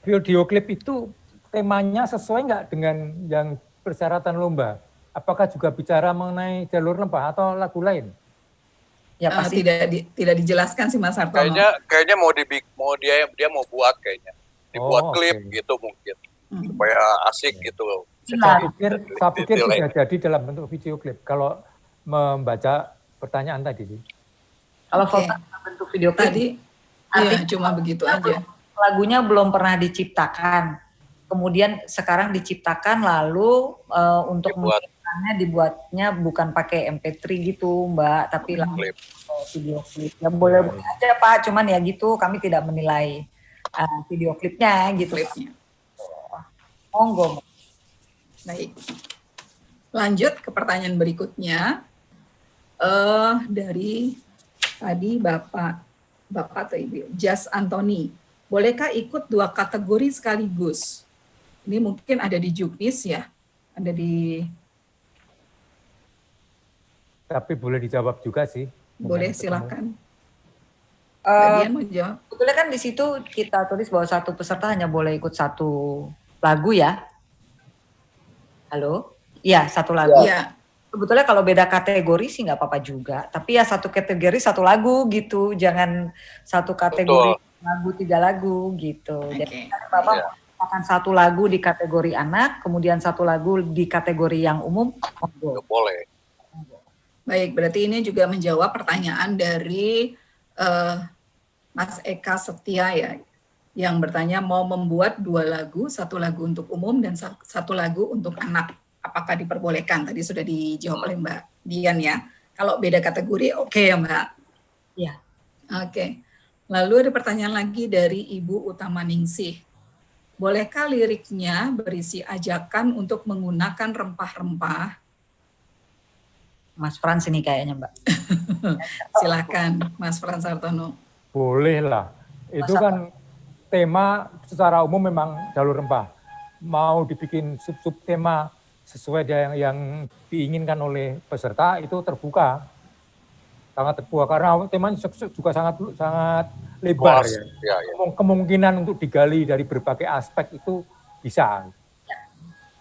video klip itu temanya sesuai nggak dengan yang persyaratan lomba? Apakah juga bicara mengenai jalur lembah atau lagu lain? Ya pasti. Tidak dijelaskan sih Mas Hartono. kayaknya mau dia mau buat kayaknya. Dibuat klip oke. gitu mungkin. Supaya asik gitu. Saya pikir Detail sudah jadi dalam bentuk video klip. Kalau membaca pertanyaan tadi sih. Kalau Oke. foto dalam bentuk video klip Tadi iya, cuma begitu aja. lagunya belum pernah diciptakan. Kemudian sekarang diciptakan lalu untuk dibuatnya bukan pakai MP3 gitu Mbak, tapi langsung video klip. Ya boleh-boleh aja Pak, cuman ya gitu kami tidak menilai video klipnya gitu. Monggo. Baik. Lanjut ke pertanyaan berikutnya. Dari tadi Bapak atau Ibu, Jas Antoni. Bolehkah ikut 2 kategori sekaligus? Ini mungkin ada di Juknis ya. Ada di... Tapi boleh dijawab juga sih. Boleh, silakan. Eh, Mau jawab? Sebetulnya kan di situ kita tulis bahwa satu peserta hanya boleh ikut 1 lagu ya. Halo? Iya, 1 lagu. Iya. Sebetulnya kalau beda kategori sih nggak apa-apa juga. Tapi ya 1 kategori 1 lagu gitu. Jangan 1 kategori lagu 3 lagu gitu. Jadi Bapak akan 1 lagu di kategori anak, kemudian 1 lagu di kategori yang umum. Boleh. Baik, berarti ini juga menjawab pertanyaan dari Mas Eka Setia ya, yang bertanya mau membuat 2 lagu, 1 lagu untuk umum dan 1 lagu untuk anak. Apakah diperbolehkan? Tadi sudah dijawab oleh Mbak Dian ya. Kalau beda kategori, oke ya Mbak? Iya. Oke. Lalu ada pertanyaan lagi dari Ibu Utama Ningsih. Bolehkah liriknya berisi ajakan untuk menggunakan rempah-rempah? Mas Frans ini kayaknya Mbak. Silakan Mas Frans Hartono. Boleh lah. Itu kan tema secara umum memang jalur rempah. Mau dibikin sub-sub tema sesuai dengan yang diinginkan oleh peserta itu terbuka. Sangat terbuka karena temanya juga sangat lebar Luas, ya. Kemungkinan untuk digali dari berbagai aspek itu bisa.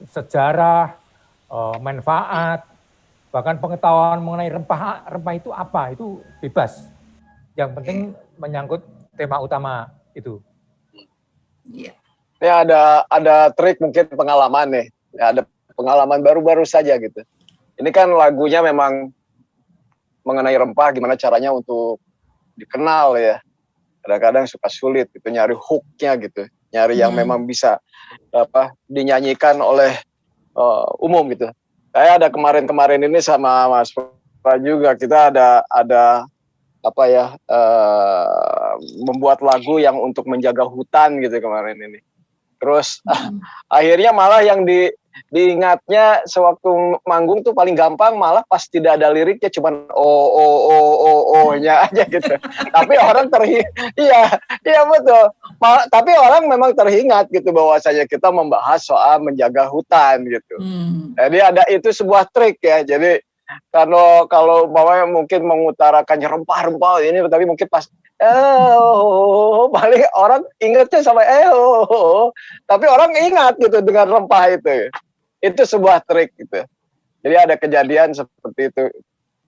Sejarah, manfaat, bahkan pengetahuan mengenai rempah itu apa, itu bebas. Yang penting menyangkut tema utama itu. Iya. Ini ada trik mungkin pengalaman nih. Ya, ada pengalaman baru-baru saja gitu. Ini kan lagunya memang mengenai rempah, gimana caranya untuk dikenal ya. Kadang-kadang suka sulit gitu nyari hook-nya gitu, nyari yang memang bisa dinyanyikan oleh umum gitu. Saya ada kemarin ini sama Mas Pra juga, kita ada membuat lagu yang untuk menjaga hutan gitu kemarin ini. Terus akhirnya malah yang diingatnya sewaktu manggung tuh paling gampang malah pas tidak ada liriknya cuman nya aja gitu. Tapi orang iya betul. Tapi orang memang teringat gitu bahwasanya kita membahas soal menjaga hutan gitu. Jadi ada itu sebuah trik ya. Jadi kalau bawahnya mungkin mengutarakannya rempah-rempah ini, tapi mungkin pas paling orang ingatnya sama tapi orang ingat gitu dengan rempah itu. Itu sebuah trik gitu. Jadi ada kejadian seperti itu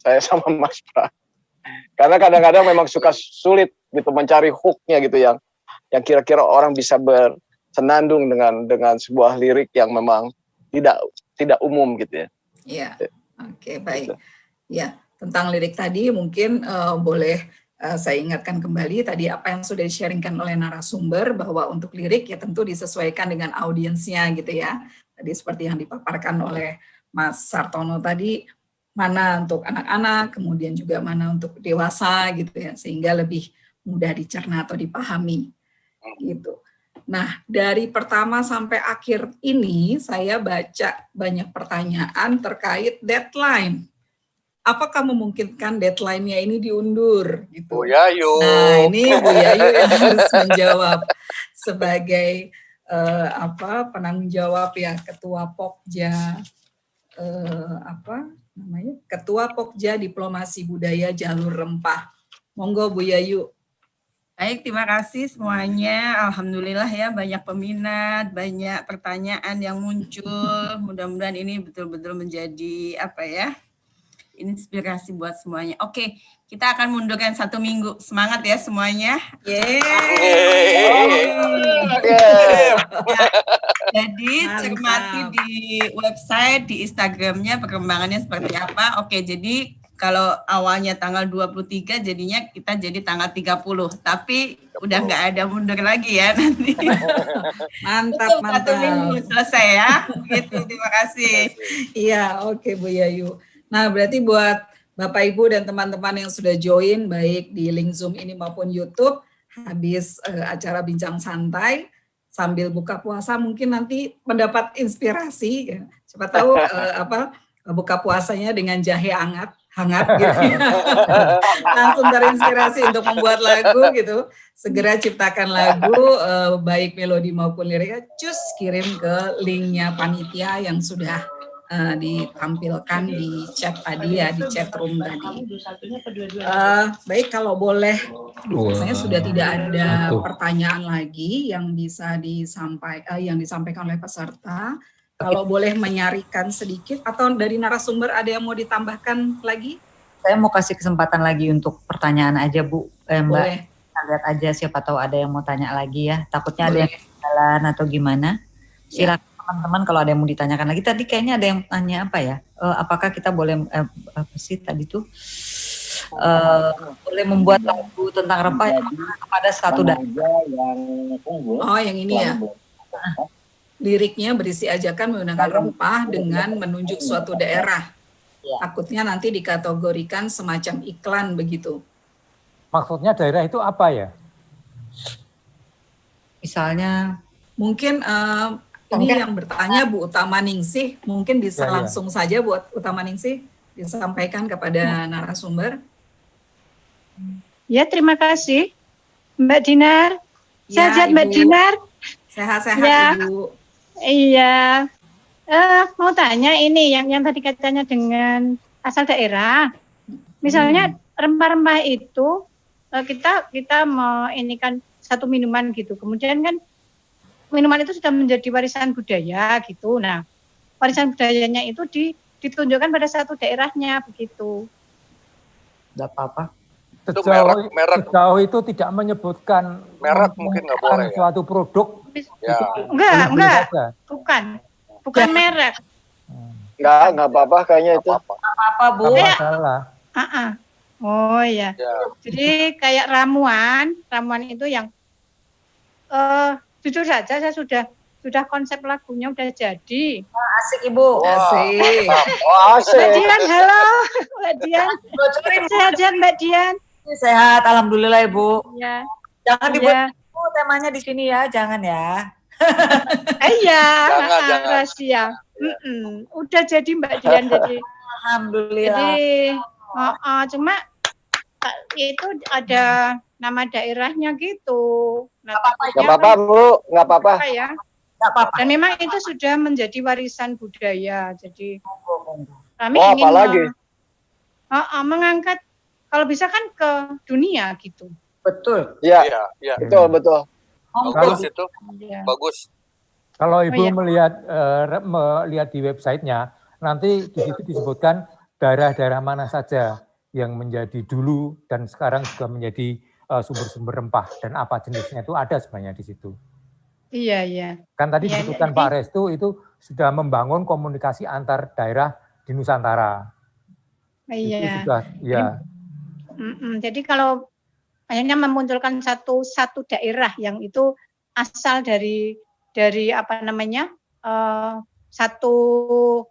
saya sama Mas Pra. Karena kadang-kadang memang suka sulit gitu mencari hook-nya gitu yang kira-kira orang bisa bersenandung dengan sebuah lirik yang memang tidak umum gitu ya. Iya, oke, baik. Ya, tentang lirik tadi mungkin boleh saya ingatkan kembali tadi apa yang sudah di-sharingkan oleh narasumber, bahwa untuk lirik ya tentu disesuaikan dengan audiensnya gitu ya. Tadi seperti yang dipaparkan oleh Mas Sartono tadi, mana untuk anak-anak, kemudian juga mana untuk dewasa gitu ya, sehingga lebih mudah dicerna atau dipahami gitu. Nah, dari pertama sampai akhir ini saya baca banyak pertanyaan terkait deadline. Apakah memungkinkan deadline-nya ini diundur gitu? Bu Yayu. Nah, ini Bu Yayu yang harus menjawab sebagai penanggung jawab ya, Ketua Pokja Ketua Pokja Diplomasi Budaya Jalur Rempah. Monggo Bu Yayu. Baik, terima kasih semuanya. Alhamdulillah ya, banyak peminat, banyak pertanyaan yang muncul. Mudah-mudahan ini betul-betul menjadi inspirasi buat semuanya. Oke, kita akan mundurkan 1 minggu. Semangat ya semuanya. Jadi cermati di website, di Instagramnya perkembangannya seperti apa. Oke, jadi kalau awalnya tanggal 23 jadinya kita jadi tanggal 30. Tapi udah nggak ada mundur lagi ya nanti. Mantap, mantap. 1 minggu selesai ya. Gitu, terima kasih. Iya, oke Bu Yayu. Nah, berarti buat Bapak Ibu dan teman-teman yang sudah join baik di link Zoom ini maupun YouTube, habis acara bincang santai sambil buka puasa mungkin nanti mendapat inspirasi ya. Siapa tahu buka puasanya dengan jahe hangat gitu. Langsung terinspirasi untuk membuat lagu gitu. Segera ciptakan lagu baik melodi maupun liriknya, cus kirim ke linknya panitia yang sudah ditampilkan di chat tadi ya, di chat room tadi. Baik, kalau boleh, saya sudah tidak ada pertanyaan lagi yang bisa disampaikan oleh peserta. Kalau boleh menyarikan sedikit, atau dari narasumber ada yang mau ditambahkan lagi? Saya mau kasih kesempatan lagi untuk pertanyaan aja Bu, Mbak. Boleh. Kita lihat aja siapa tahu ada yang mau tanya lagi ya. Takutnya ada yang jalan atau gimana. Silakan teman-teman kalau ada yang mau ditanyakan lagi. Tadi kayaknya ada yang tanya apa ya? Apakah kita boleh boleh membuat lagu tentang rempah yang kepada satu daerah? Oh, yang ini ya. Liriknya berisi ajakan menggunakan rempah dengan menunjuk suatu daerah. Takutnya nanti dikategorikan semacam iklan begitu. Maksudnya daerah itu apa ya? Misalnya mungkin ini yang bertanya Bu Utama Ningsih, mungkin bisa langsung saja buat Utama Ningsih disampaikan kepada narasumber. Ya, terima kasih Mbak Dinar. Sehat Mbak Dinar. Sehat-sehat ya. Ibu. Iya. Mau tanya ini yang tadi katanya dengan asal daerah. Misalnya rempah-rempah itu kita mau ini kan satu minuman gitu. Kemudian kan minuman itu sudah menjadi warisan budaya gitu. Nah, warisan budayanya itu ditunjukkan pada satu daerahnya begitu. Tidak apa-apa. Sejauh itu tidak menyebutkan merek mungkin nggak boleh suatu produk. Ya. Enggak. Bukan merek. Enggak apa-apa kayaknya itu. Apa-apa Bu. Oh iya. Jadi kayak ramuan itu yang jujur saja saya sudah konsep lagunya udah jadi. Asik Ibu. Asik. Asik. Mbak Dian, halo. Mbak Dian. Sehat Mbak Dian. Sehat, alhamdulillah Ibu. Ya. Jangan dibuat temanya di sini ya, jangan ya. Iya, jangan. rahasia. Udah jadi Mbak Dian jadi. Alhamdulillah. Jadi, cuma itu ada nama daerahnya gitu. Nggak apa-apa Bu, nggak apa-apa. Ya. Dan memang itu sudah menjadi warisan budaya. Jadi kami ingin apalagi? Mengangkat kalau bisa kan ke dunia gitu. Betul. Iya. Betul. Bagus itu. Bagus. Kalau Ibu melihat di websitenya, nanti di situ disebutkan daerah-daerah mana saja yang menjadi dulu dan sekarang juga menjadi sumber-sumber rempah dan apa jenisnya itu ada sebenarnya di situ. Iya, iya. Kan tadi Iya, disebutkan jadi- Pak Restu itu sudah membangun komunikasi antar daerah di Nusantara. Itu Iya. sudah, ya. Jadi kalau hanya memunculkan satu daerah yang itu asal dari apa namanya satu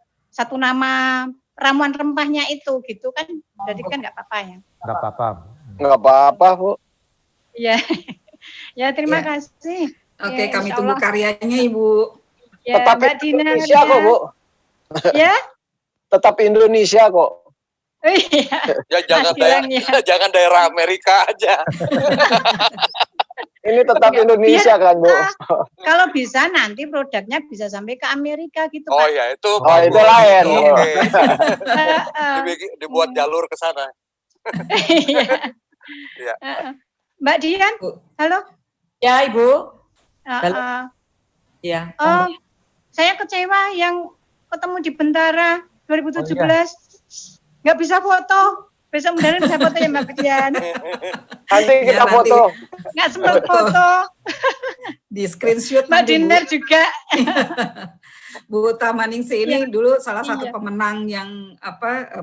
nama ramuan rempahnya itu gitu kan, berarti kan nggak apa-apa ya. Nggak apa-apa. Nggak apa-apa, Bu. Iya. Ya, terima Ya. kasih. Oke, Ya, kami insya tunggu Allah. karyanya Ibu. Ya, Tetap Mbak Dina. Indonesia kok, Bu. Ya. Tetap Indonesia kok. Iya. Ya jangan Mas Gilang, ya. jangan daerah Amerika aja. Ini tetap Indonesia kan, Bu. Kalau bisa nanti produknya bisa sampai ke Amerika gitu, Oh Pak. ya, itu Oh, bagus. itu lain. Oke. Heeh. Dibuat jalur ke sana. Iya. Iya. Mbak Dian, halo. Ya, Ibu. Ya. Oh, saya kecewa yang ketemu di Bentara 2017. Nggak bisa foto. Besok mudahan bisa foto ya Mbak Dian. Nanti kita foto. Nggak sempat foto. Di screenshot Mbak Dinar juga. Bu Tamaningsih ini dulu salah satu Iya. pemenang yang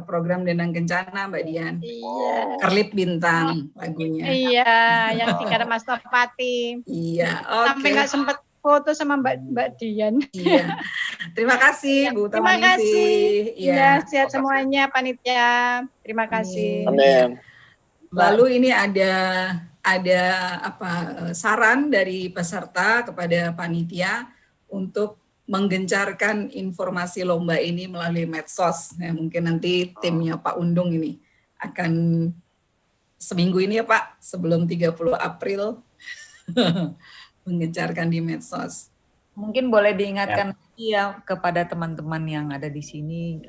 program Dendang Kencana, Mbak Dian. Iya. Kerlip Bintang lagunya. Iya, yang tinggal Mas Topati. Iya, Sampai oke. nggak sempat foto sama Mbak Dian. Iya. Terima kasih Bu Terima Tamaningsih. kasih. Iya. Ya, sehat semuanya panitia. Terima kasih. Amin. Lalu ini ada saran dari peserta kepada panitia untuk menggencarkan informasi lomba ini melalui medsos. Ya, mungkin nanti timnya Pak Undung ini akan seminggu ini ya Pak, sebelum 30 April menggencarkan di medsos. Mungkin boleh diingatkan lagi ya kepada teman-teman yang ada di sini,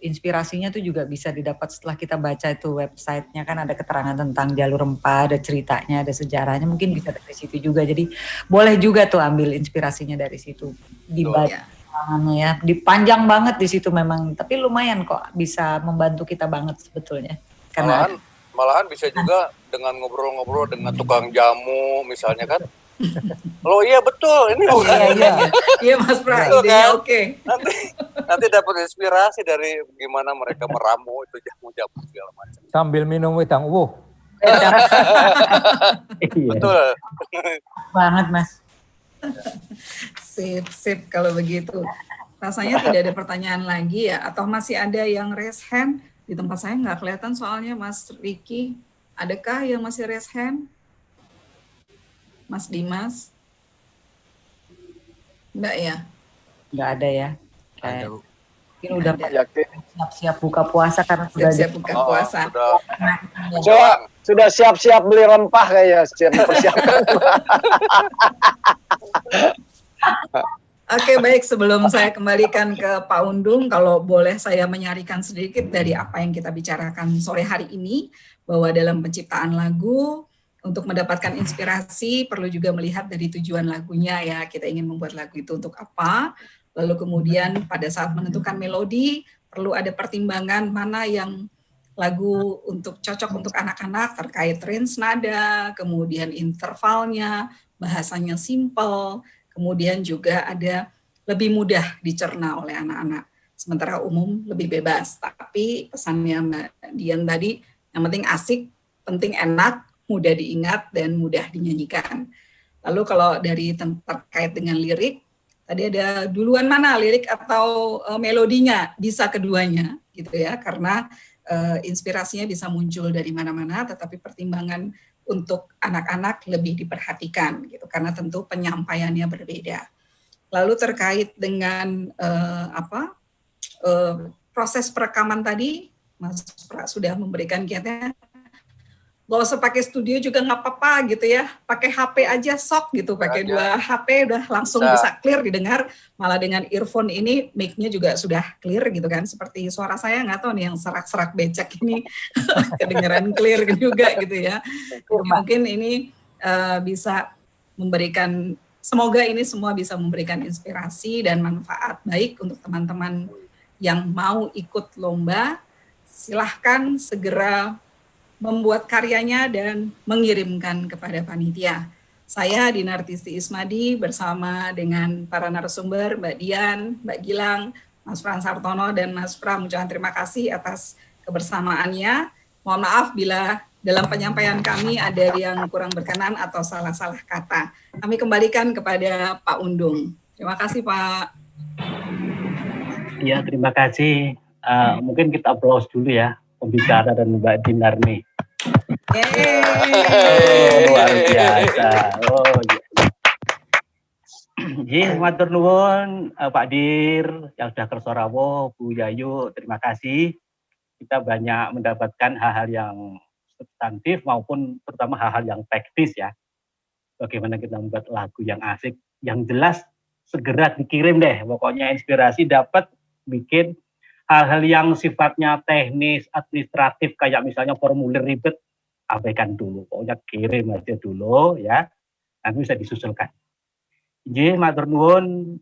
inspirasinya tuh juga bisa didapat setelah kita baca itu websitenya, kan ada keterangan tentang jalur rempah, ada ceritanya, ada sejarahnya, mungkin bisa dari situ juga. Jadi boleh juga tuh ambil inspirasinya dari situ, dibaca keterangannya ya. Dipanjang banget di situ memang, tapi lumayan kok bisa membantu kita banget sebetulnya. Karena Malahan bisa juga dengan ngobrol-ngobrol dengan tukang jamu misalnya kan. Loh iya betul, ini bukan. Iya Mas Pra, Betul, idenya kan? oke. Nanti dapat inspirasi dari gimana mereka meramu itu jamu-jamu segala macam. Sambil minum wedang uwuh. Betul. banget Mas. Sip kalau begitu. Rasanya tidak ada pertanyaan lagi ya, atau masih ada yang raise hand? Di tempat saya nggak kelihatan soalnya Mas Riki. Adakah yang masih raise hand? Mas Dimas? Enggak ya? Nggak ada ya. Kayak mungkin udah siap-siap buka puasa karena sudah Siap-siap buka puasa. Sudah siap-siap beli rempah kayaknya, siap persiapan. Oke, baik. Sebelum saya kembalikan ke Pak Undung, kalau boleh saya menyarikan sedikit dari apa yang kita bicarakan sore hari ini, bahwa dalam penciptaan lagu, untuk mendapatkan inspirasi, perlu juga melihat dari tujuan lagunya ya, kita ingin membuat lagu itu untuk apa, lalu kemudian pada saat menentukan melodi, perlu ada pertimbangan mana yang lagu untuk cocok untuk anak-anak terkait range nada, kemudian intervalnya, bahasanya simple, kemudian juga ada lebih mudah dicerna oleh anak-anak. Sementara umum lebih bebas. Tapi pesannya Mbak Dian tadi, yang penting asik, penting enak, mudah diingat, dan mudah dinyanyikan. Lalu kalau dari terkait dengan lirik, tadi ada duluan mana, lirik atau melodinya? Bisa keduanya, gitu ya. Karena inspirasinya bisa muncul dari mana-mana, tetapi pertimbangan untuk anak-anak lebih diperhatikan gitu karena tentu penyampaiannya berbeda. Lalu terkait dengan proses perekaman tadi, Mas Pra sudah memberikan kiatnya. Gak usah pakai studio juga nggak apa-apa gitu ya, pakai HP aja sok gitu, pakai 2 HP udah langsung bisa clear didengar. Malah dengan earphone ini mic-nya juga sudah clear gitu kan, seperti suara saya nggak tahu nih yang serak-serak becek ini kedengaran clear juga gitu ya. Mungkin ini bisa memberikan, semoga ini semua bisa memberikan inspirasi dan manfaat baik untuk teman-teman yang mau ikut lomba, silahkan segera membuat karyanya dan mengirimkan kepada panitia. Saya Dinartisti Ismadi bersama dengan para narasumber, Mbak Dian, Mbak Gilang, Mas Frans Hartono, dan Mas Pram, ucapkan terima kasih atas kebersamaannya. Mohon maaf bila dalam penyampaian kami ada yang kurang berkenan atau salah-salah kata. Kami kembalikan kepada Pak Undung. Terima kasih, Pak. Ya, terima kasih. Mungkin kita aplaus dulu ya, pembicara dan Mbak Dinar nih. Luar biasa. Oh, iya. Matur nuwun Pak Dir yang sudah kersorawo, Bu Yayu, terima kasih. Kita banyak mendapatkan hal-hal yang substantif maupun terutama hal-hal yang teknis ya. Bagaimana kita membuat lagu yang asik, yang jelas segera dikirim deh. Pokoknya inspirasi dapat bikin hal-hal yang sifatnya teknis, administratif kayak misalnya formulir ribet, abaikan dulu. Pokoknya kirim aja dulu ya. Nanti bisa disusulkan. Nggih, matur nuwun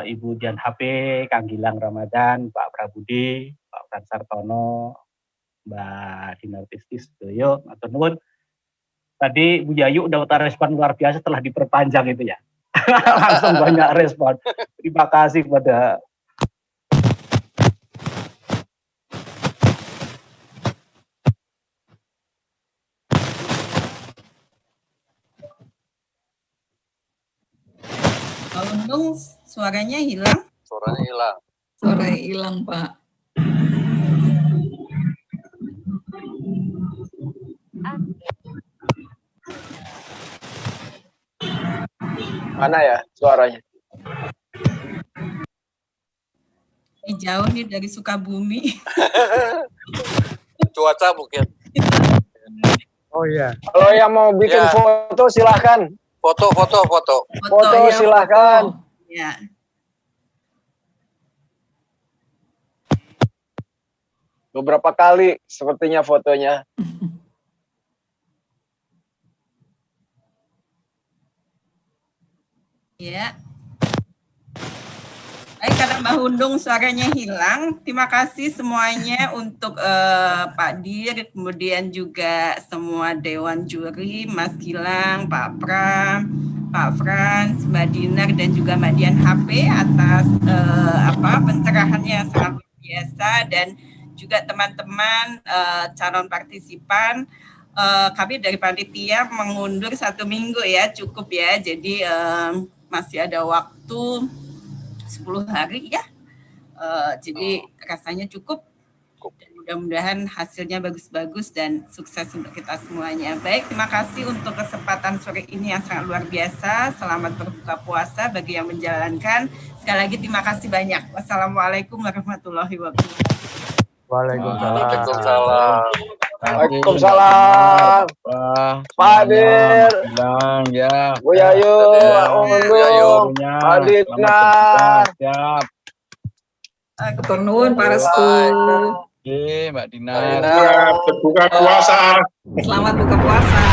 Ibu Dian HP, Kang Gilang Ramadan, Pak Prabudi, Pak Frans Hartono, Mbak Dinartisti Sedoyo, matur nuwun. Tadi Bu Yayu udah respon luar biasa setelah diperpanjang itu ya. Langsung banyak respon. Terima kasih pada Pak Undung, suaranya hilang. Suaranya hilang. Suaranya hilang, Pak. Mana ya suaranya? Jauh nih dari Sukabumi. Cuaca mungkin. Oh iya. Kalau yang mau bikin Ya. foto silahkan. Foto. Foto ya, silahkan. Ya. Beberapa kali sepertinya fotonya. Ya. Baik, karena Mbak Undung suaranya hilang, terima kasih semuanya untuk Pak Dir, kemudian juga semua Dewan Juri, Mas Gilang, Pak Pram, Pak Frans, Mbak Dinar, dan juga Mbak Dian HP atas pencerahannya yang sangat luar biasa, dan juga teman-teman calon partisipan. Kami dari panitia mengundur 1 minggu ya, cukup ya, jadi masih ada waktu 10 hari ya, jadi rasanya cukup. Dan mudah-mudahan hasilnya bagus-bagus dan sukses untuk kita semuanya. Baik, terima kasih untuk kesempatan sore ini yang sangat luar biasa. Selamat berbuka puasa bagi yang menjalankan. Sekali lagi terima kasih banyak. Wassalamualaikum warahmatullahi wabarakatuh. Waalaikumsalam. Waalaikumsalam. Pak Dir, Bilang ya. Bu Yayu, Pak Undung, Pak Dinar. Siap. Matur nuwun Pak Restu. Oke, Mbak Dinar. Berbuka puasa. Selamat buka puasa.